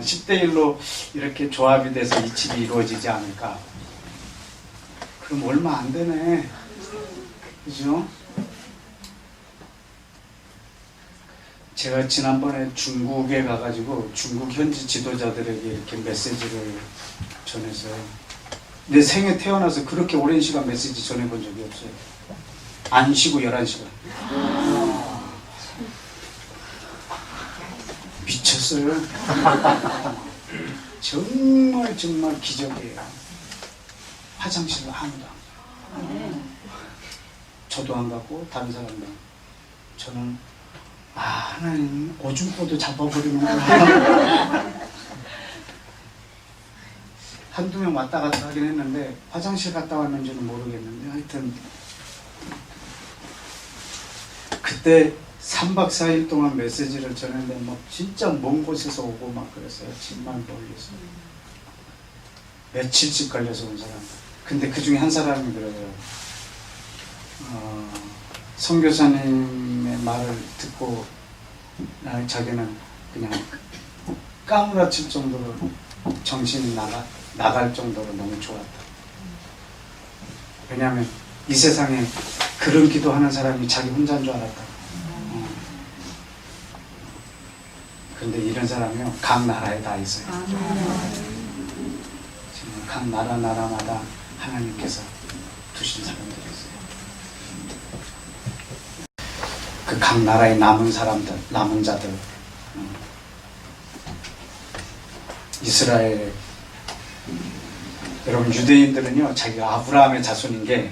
10대 1로 이렇게 조합이 돼서 이 집이 이루어지지 않을까. 그럼 얼마 안 되네. 그죠? 제가 지난번에 중국에 가가지고 중국 현지 지도자들에게 이렇게 메시지를 전했어요. 내 생에 태어나서 그렇게 오랜 시간 메시지 전해본 적이 없어요. 안 쉬고 11시간. 미쳤어요. 정말 기적이에요. 화장실을 아무도 안 가요. 저도 안 가고 다른 사람도. 저는 하나님 오줌포도 잡아버리는구나. 한두 명 왔다 갔다 하긴 했는데 화장실 갔다 왔는지는 모르겠는데 하여튼 그때 3박 4일 동안 메시지를 전했는데 막 진짜 먼 곳에서 오고 막 그랬어요. 집만 멀리서 며칠씩 걸려서 온 사람. 근데 그 중에 한 사람이 그래요. 선교사님의 말을 듣고 자기는 그냥 까무라칠 정도로 정신이 나갈 정도로 너무 좋았다. 왜냐하면 이 세상에 그런 기도하는 사람이 자기 혼자인 줄 알았다. 그런데 이런 사람이요 각 나라에 다 있어요. 지금 각 나라마다 하나님께서 두신 사람들이 있어요. 그 각 나라의 남은 사람들, 남은 자들, 이스라엘. 여러분 유대인들은요 자기가 아브라함의 자손인 게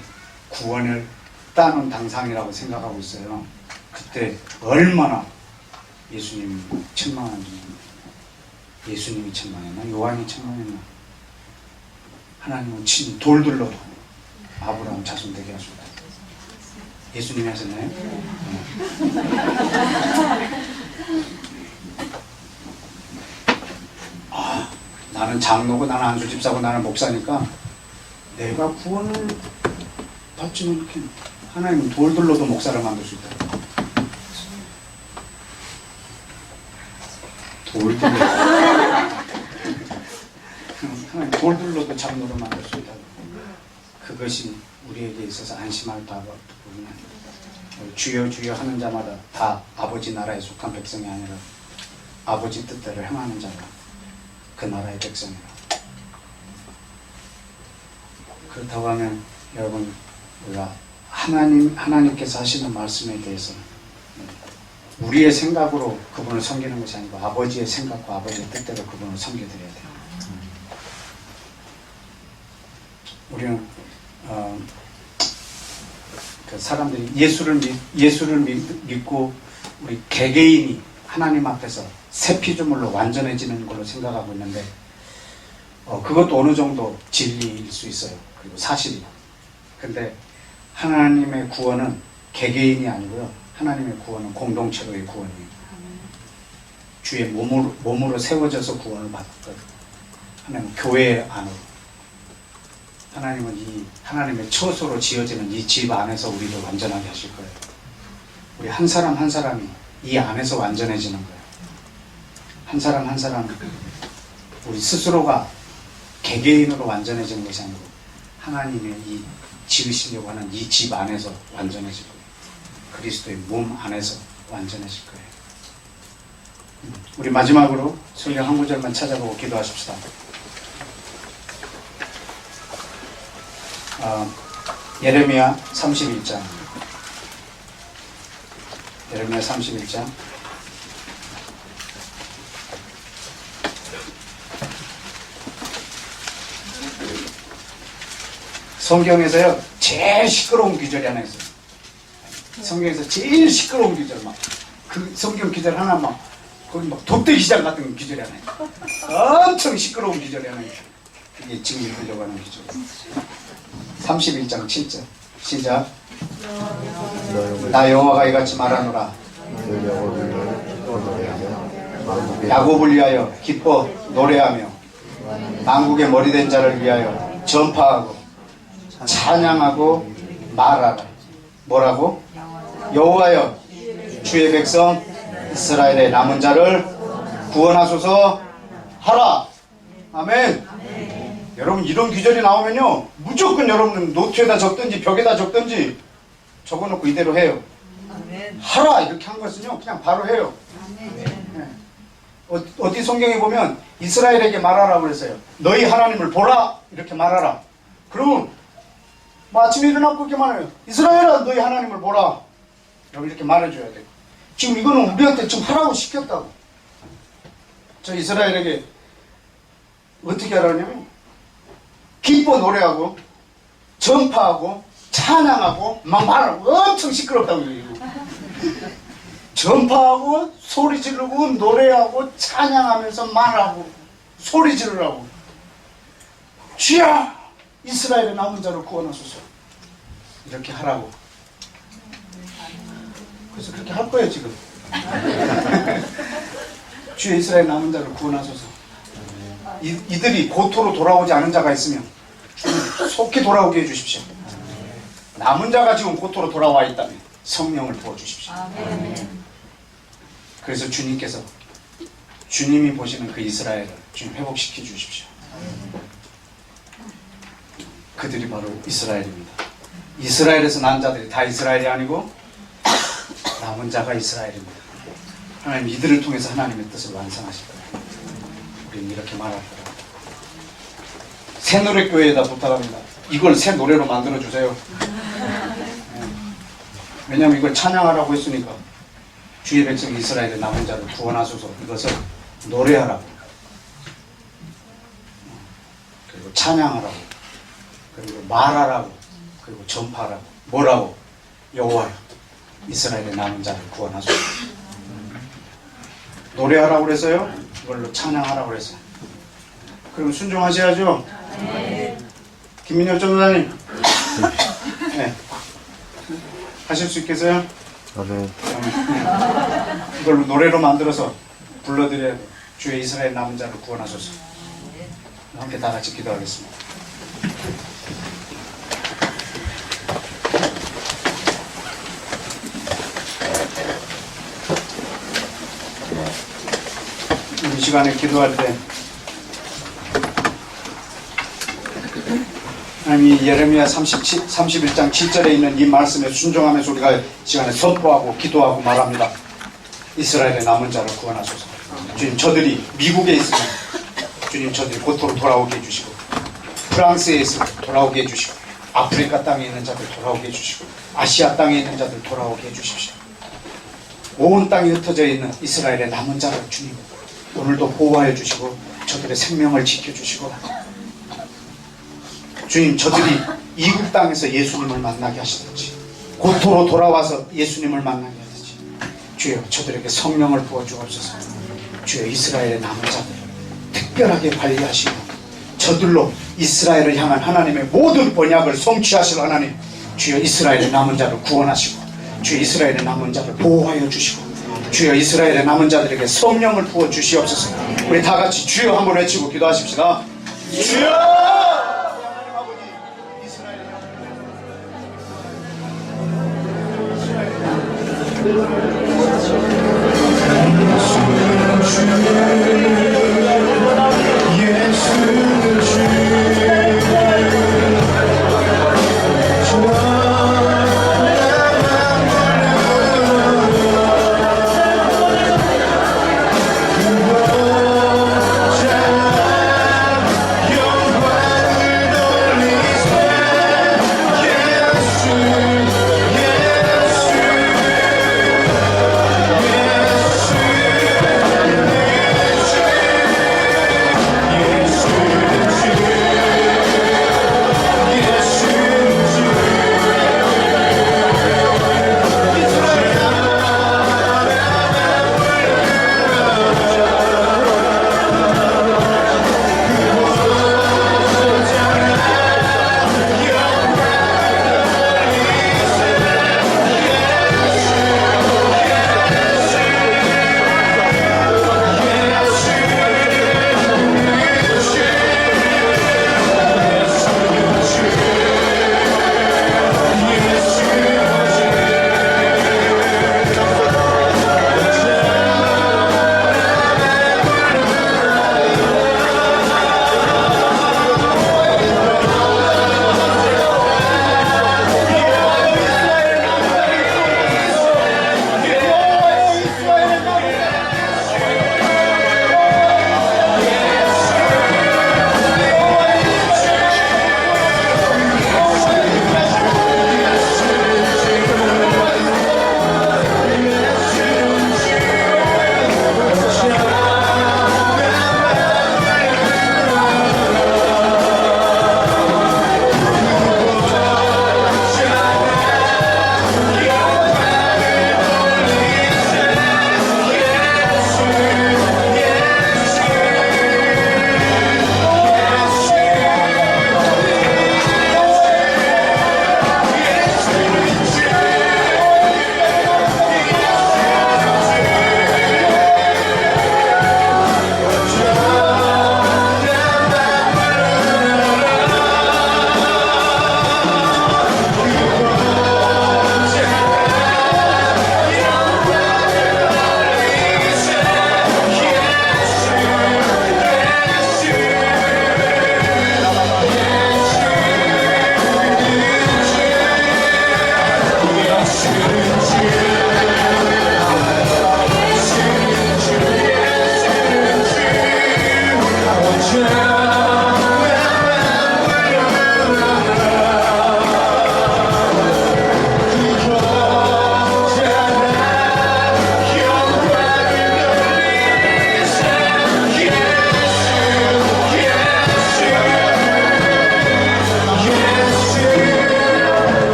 구원을 극단은 당상이라고 생각하고 있어요. 그때 얼마나 예수님이 책망한지. 예수님이 책망했나? 요한이 책망했나? 하나님은 친히 돌들로 아브라함 자손 되게 하셨다. 예수님이 하셨나요? 나는 장로고 나는 안수집사고 나는 목사니까 내가 구원을 받지는 이렇게 하나님은 돌들로도 목사를 만들 수 있다. 돌들로 하나님 돌들로도 장로를 만들 수 있다. 그것이 우리에게 있어서 안심할 바가 부분이 아니다. 주여 주여 하는 자마다 다 아버지 나라에 속한 백성이 아니라 아버지 뜻대로 행하는 자가 그 나라의 백성이라. 그렇다고 하면 여러분 우리가 하나님께서 하시는 말씀에 대해서 우리의 생각으로 그분을 섬기는 것이 아니고 아버지의 생각과 아버지의 뜻대로 그분을 섬겨드려야 돼요. 우리는 그 사람들이 예수를 믿고 우리 개개인이 하나님 앞에서 새 피조물로 완전해지는 걸로 생각하고 있는데 그것도 어느 정도 진리일 수 있어요. 그리고 사실이고. 근데 하나님의 구원은 개개인이 아니고요. 하나님의 구원은 공동체로의 구원이에요. 주의 몸으로 세워져서 구원을 받거든. 하나님은 교회 안으로. 하나님은 이 하나님의 처소로 지어지는 이 집 안에서 우리를 완전하게 하실 거예요. 우리 한 사람 한 사람이 이 안에서 완전해지는 거예요. 한 사람 한 사람 우리 스스로가 개개인으로 완전해지는 것이 아니고 하나님의 이 지으시려고 하는 이 집 안에서 완전해질 거예요. 그리스도의 몸 안에서 완전해질 거예요. 우리 마지막으로 성경 한 구절만 찾아보고 기도하십시다. 예레미야 31장. 예레미야 31장. 성경에서요 제일 시끄러운 구절이 하나 있어요. 성경에서 제일 시끄러운 구절 그 성경 구절 하나 거기 돗대기장 같은 구절이 하나 있어요. 엄청 시끄러운 구절이 하나 있어요. 이게 지금 읽으려고 하는 구절. 31장 7절 시작. 나 여호와가 이같이 말하노라. 야곱을 위하여 기뻐 노래하며 만국의 머리된 자를 위하여 전파하고 찬양하고 말하라. 뭐라고? 여호와여 주의 백성 이스라엘의 남은 자를 구원하소서 하라. 아멘. 여러분 이런 규절이 나오면요 무조건 여러분은 노트에다 적든지 벽에다 적든지 적어놓고 이대로 해요. 하라 이렇게 한 것은요 그냥 바로 해요. 네. 어디 성경에 보면 이스라엘에게 말하라고 그랬어요. 너희 하나님을 보라 이렇게 말하라. 그러면 아침에 일어나고 그렇게 말해요. 이스라엘아 너희 하나님을 보라. 여러분 이렇게 말해줘야 돼요. 지금 이거는 우리한테 좀 하라고 시켰다고. 저 이스라엘에게 어떻게 하라냐면 기뻐 노래하고 전파하고 찬양하고 막 말하고 엄청 시끄럽다고 그래요. 전파하고 소리 지르고 노래하고 찬양하면서 말하고 소리 지르라고. 주여 이스라엘의 남은 자를 구원하소서 이렇게 하라고. 그래서 그렇게 할 거예요 지금. 주여 이스라엘 남은 자를 구원하소서. 이들이 고토로 돌아오지 않은 자가 있으면 주님 속히 돌아오게 해주십시오. 남은 자가 지금 고토로 돌아와 있다면 성령을 부어주십시오. 그래서 주님께서 주님이 보시는 그 이스라엘을 주님 회복시켜 주십시오. 그들이 바로 이스라엘입니다. 이스라엘에서 난 자들이 다 이스라엘이 아니고 남은 자가 이스라엘입니다. 하나님 이들을 통해서 하나님의 뜻을 완성하실 거예요. 우리는 이렇게 말할 거예요. 새노래교회에다 부탁합니다. 이걸 새 노래로 만들어 주세요. 왜냐하면 이걸 찬양하라고 했으니까 주의 백성 이스라엘의 남은 자를 구원하소서 이것을 노래하라고 그리고 찬양하라고 그리고 말하라고 그리고 전파하라고. 뭐라고? 여호와여 이스라엘의 남은 자를 구원하소서. 노래하라고 그래서요. 이걸로 찬양하라고 그랬어요. 그럼 순종하셔야죠. 김민혁 전도사님, 네. 하실 수 있겠어요? 네. 이걸로 노래로 만들어서 불러드려야 돼요. 주의 이스라엘 남은 자를 구원하소서. 함께 다 같이 기도하겠습니다. 이 시간에 기도할 때 하나님 이 예레미야 31장 7절에 있는 이 말씀에 순종하면서 우리가 이 시간에 선포하고 기도하고 말합니다. 이스라엘의 남은 자를 구원하소서. 주님, 저들이 미국에 있으면 주님 저들이 고토로 돌아오게 해주시고, 프랑스에 있으면 돌아오게 해주시고, 아프리카 땅에 있는 자들 돌아오게 해주시고, 아시아 땅에 있는 자들 돌아오게 해주십시오. 온 땅에 흩어져 있는 이스라엘의 남은 자를 주님 오늘도 보호하여 주시고 저들의 생명을 지켜주시고, 주님 저들이 이국 땅에서 예수님을 만나게 하시든지 고토로 돌아와서 예수님을 만나게 하든지 주여 저들에게 성령을 부어주옵소서. 주여 이스라엘의 남은 자들 특별하게 관리하시고 저들로 이스라엘을 향한 하나님의 모든 번약을 성취하실 하나님, 주여 이스라엘의 남은 자를 구원하시고 주여 이스라엘의 남은 자를 보호하여 주시고 주여 이스라엘의 남은 자들에게 성령을 부어 주시옵소서. 우리 다 같이 주여 한번 외치고 기도하십시다. 주여! 영원히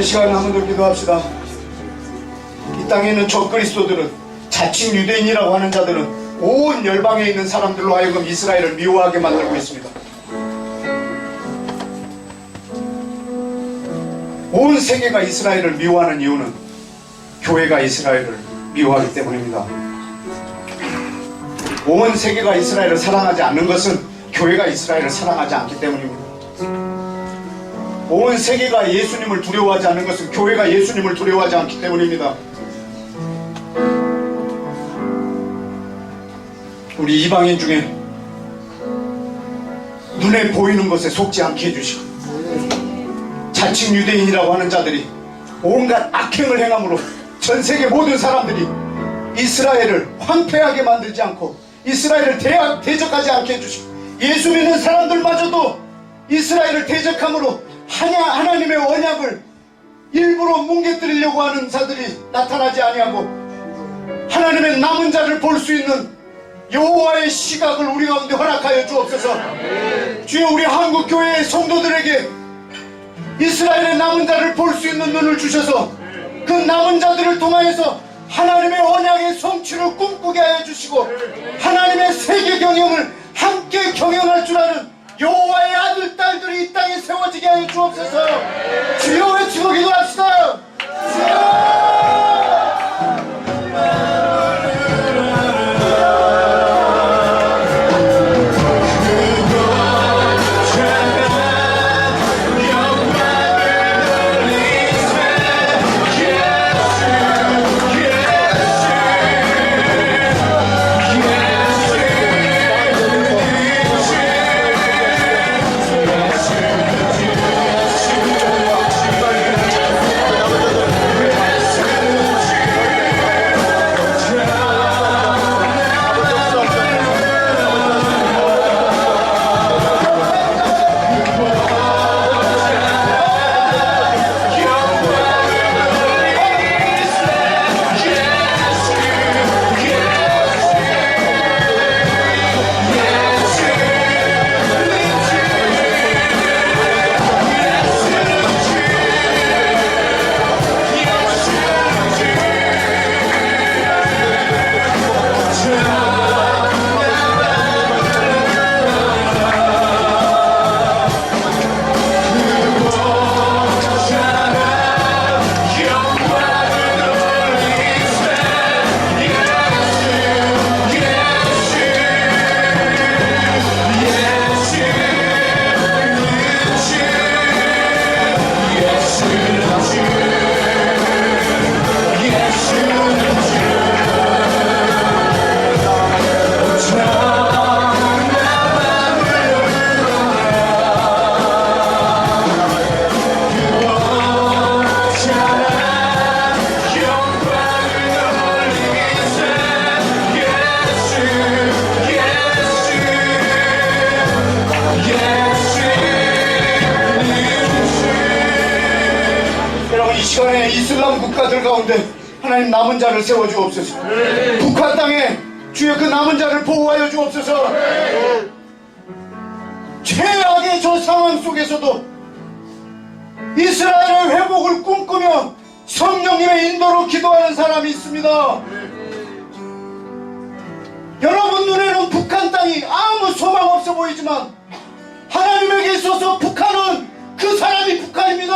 시간에 한번 더 기도합시다. 이 땅에 있는 적그리스도들은, 자칭 유대인이라고 하는 자들은 온 열방에 있는 사람들로 하여금 이스라엘을 미워하게 만들고 있습니다. 온 세계가 이스라엘을 미워하는 이유는 교회가 이스라엘을 미워하기 때문입니다. 온 세계가 이스라엘을 사랑하지 않는 것은 교회가 이스라엘을 사랑하지 않기 때문입니다. 온 세계가 예수님을 두려워하지 않는 것은 교회가 예수님을 두려워하지 않기 때문입니다. 우리 이방인 중에 눈에 보이는 것에 속지 않게 해주시고, 자칭 유대인이라고 하는 자들이 온갖 악행을 행함으로 전 세계 모든 사람들이 이스라엘을 황폐하게 만들지 않고 이스라엘을 대적하지 않게 해주시고, 예수 믿는 사람들마저도 이스라엘을 대적함으로 하나님의 언약을 일부러 뭉개뜨리려고 하는 자들이 나타나지 아니하고 하나님의 남은 자를 볼 수 있는 여호와의 시각을 우리 가운데 허락하여 주옵소서. 주여, 우리 한국교회의 성도들에게 이스라엘의 남은 자를 볼 수 있는 눈을 주셔서 그 남은 자들을 통하여서 하나님의 언약의 성취를 꿈꾸게 하여 주시고, 하나님의 세계 경영을 함께 경영할 줄 아는 여호와의 아들 딸들이 이 땅에 세워지게 하여 주옵소서. 주여 외치고 기도합시다. 주여! 이슬람 국가들 가운데 하나님 남은 자를 세워주옵소서. 북한 땅에 주여 그 남은 자를 보호하여 주옵소서. 최악의 저 상황 속에서도 이스라엘의 회복을 꿈꾸며 성령님의 인도로 기도하는 사람이 있습니다. 여러분 눈에는 북한 땅이 아무 소망 없어 보이지만 하나님에게 있어서 북한은 그 사람이 북한입니다.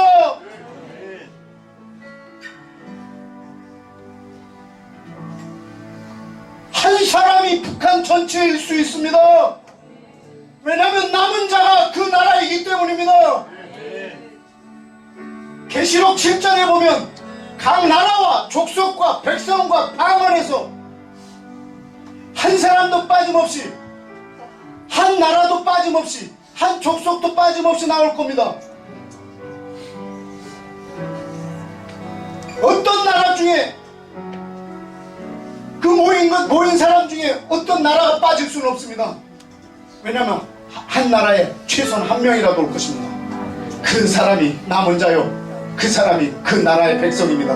한 사람이 북한 전체일 수 있습니다. 왜냐하면 남은 자가 그 나라이기 때문입니다. 계시록 7장에 보면 각 나라와 족속과 백성과 방언에서 한 사람도 빠짐없이, 한 나라도 빠짐없이, 한 족속도 빠짐없이 나올 겁니다. 어떤 나라 중에 그 모인 사람 중에 어떤 나라가 빠질 수는 없습니다. 왜냐하면 한 나라에 최소한 한 명이라도 올 것입니다. 그 사람이 남은 자요, 그 사람이 그 나라의 백성입니다.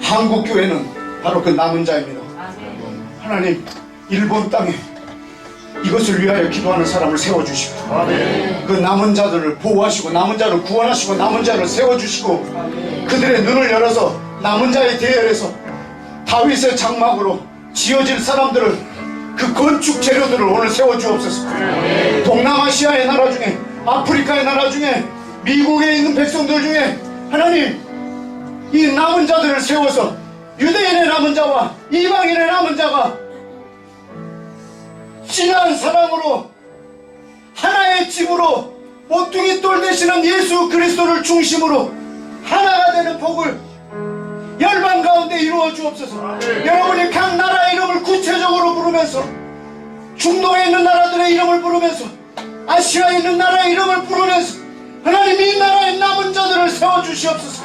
한국교회는 바로 그 남은 자입니다. 하나님, 일본 땅에 이 이것을 위하여 기도하는 사람을 세워주시고 그 남은 자들을 보호하시고 남은 자를 구원하시고 남은 자를 세워주시고 그들의 눈을 열어서 남은 자의 대열에서 다윗의 장막으로 지어질 사람들을 그 건축 재료들을 오늘 세워주옵소서. 동남아시아의 나라 중에 아프리카의 나라 중에 미국에 있는 백성들 중에 하나님 이 남은 자들을 세워서 유대인의 남은 자와 이방인의 남은 자가 진한 사랑으로 하나의 집으로 모퉁이 돌 되시는 예수 그리스도를 중심으로 하나가 되는 복을 열방 가운데 이루어 주옵소서. 여러분이 각 나라의 이름을 구체적으로 부르면서 중동에 있는 나라들의 이름을 부르면서 아시아에 있는 나라의 이름을 부르면서 하나님 이 나라의 남은 자들을 세워주시옵소서.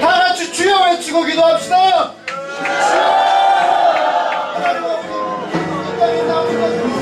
다같이 주여 외치고 기도합시다. 하나님 아버지 이 땅의 남은 자들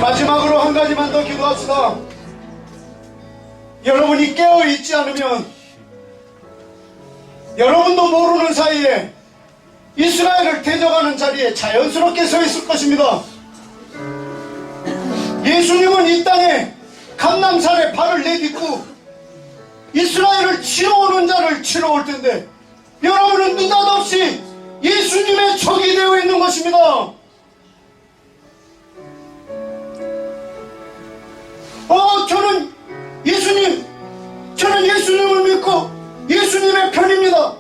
마지막으로 한 가지만 더 기도합시다. 여러분이 깨어있지 않으면 여러분도 모르는 사이에 이스라엘을 대적하는 자리에 자연스럽게 서 있을 것입니다. 예수님은 이 땅에 감람산에 발을 내딛고 이스라엘을 치러오는 자를 치러올 텐데 여러분은 느닷없이 예수님의 적이 되어 있는 것입니다. 저는 예수님을 믿고 예수님의 편입니다.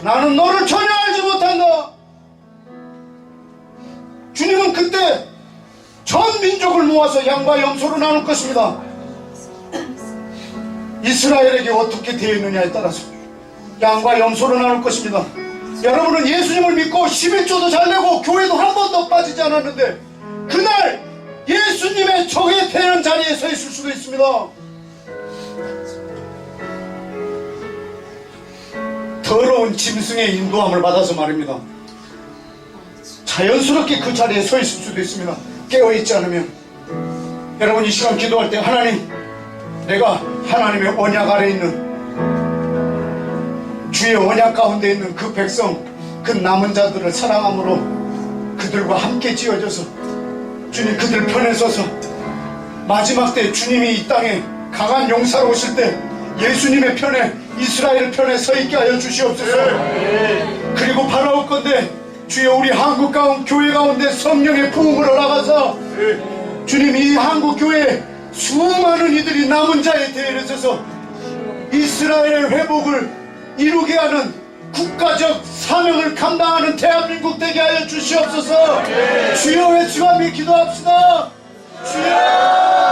나는 너를 전혀 알지 못한다. 주님은 그때 전 민족을 모아서 양과 염소로 나눌 것입니다. 이스라엘에게 어떻게 되어 있느냐에 따라서 양과 염소로 나눌 것입니다. 여러분은 예수님을 믿고 11조도 잘 내고 교회도 한 번도 빠지지 않았는데 그날 예수님의 적이 되는 자리에 서 있을 수도 있습니다. 더러운 짐승의 인도함을 받아서 말입니다. 자연스럽게 그 자리에 서 있을 수도 있습니다. 깨어있지 않으면. 여러분 이 시간 기도할 때 하나님, 내가 하나님의 언약 아래 있는 주의 언약 가운데 있는 그 백성, 그 남은 자들을 사랑함으로 그들과 함께 지어져서 주님 그들 편에 서서 마지막 때 주님이 이 땅에 강한 용사로 오실 때 예수님의 편에 이스라엘 편에 서 있게 하여 주시옵소서. 그리고 바라올 건데 주여 우리 한국 교회 가운데 성령의 부흥을 허락하사 주님 이 한국 교회 수많은 이들이 남은 자의 대열에 서서 이스라엘의 회복을 이루게 하는 국가적 사명을 감당하는 대한민국 되게 하여 주시옵소서. 주여 외치며 기도합시다. 주여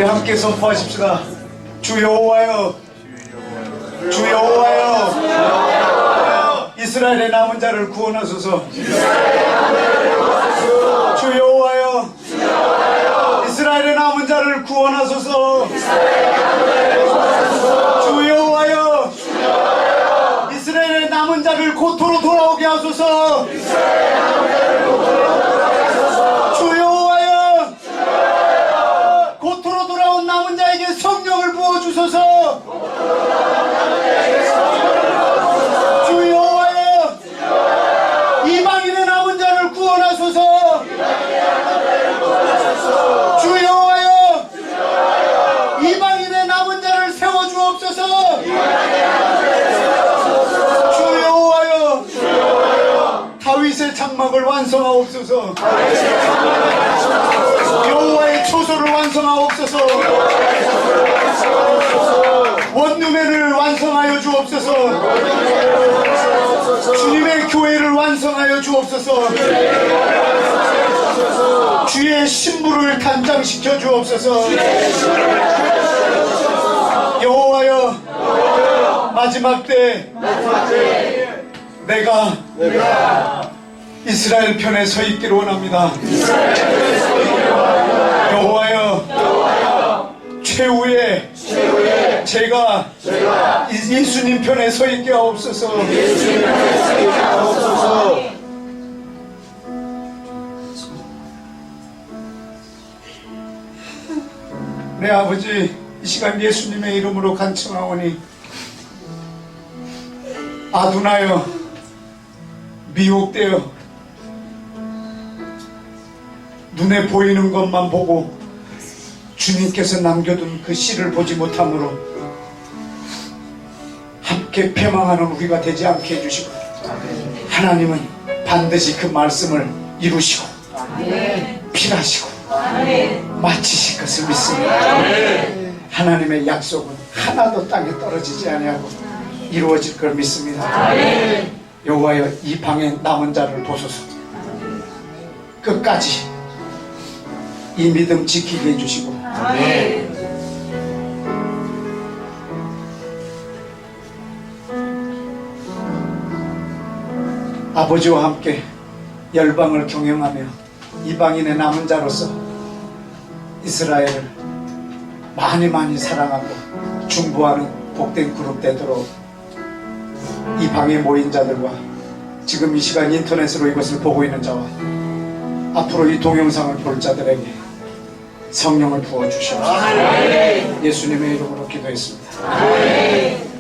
함께 선포하십시다. 주 여호와여, 주 여호와여, 이스라엘의 남은 자를 구원하소서. 주 여호와여, 이스라엘의 남은 자를 구원하소서. 주 여호와여, 이스라엘의 남은 자를 고토로 돌아오게 하소서. 주 여호와여, 고토로 돌아온 남은 자에게 성령을 부어주소서. 주 여호와여, 이방인의 남은 자를 구원하소서. 주 여호와여, 이방인의 남은 자를 세워주옵소서. 주 여호와여, 다윗의 장막을 완성하옵소서. 여호와의 초소를 완성하옵소서. 원누매를 완성하여 주옵소서. 주님의 교회를 완성하여 주옵소서. 주의 신부를 단장시켜 주옵소서. 여호와여, 마지막 때 내가 이스라엘 편에 서 있기를 원합니다. 여호와여, 최후에 제가 예수님 편에 서 있게 하옵소서. 내 아버지, 이 시간 예수님의 이름으로 간청하오니 아둔하여 미혹되어 눈에 보이는 것만 보고 주님께서 남겨둔 그 씨를 보지 못함으로 그렇게 패망하는 우리가 되지 않게 해주시고 하나님은 반드시 그 말씀을 이루시고 필하시고 마치실 것을 믿습니다. 하나님의 약속은 하나도 땅에 떨어지지 아니하고 이루어질 걸 믿습니다. 여호와여 이 방에 남은 자를 보소서. 끝까지 이 믿음 지키게 해주시고 아버지와 함께 열방을 경영하며 이방인의 남은 자로서 이스라엘을 많이 사랑하고 중보하는 복된 그룹 되도록 이 방에 모인 자들과 지금 이 시간 인터넷으로 이것을 보고 있는 자와 앞으로 이 동영상을 볼 자들에게 성령을 부어주시옵소서. 예수님의 이름으로 기도했습니다.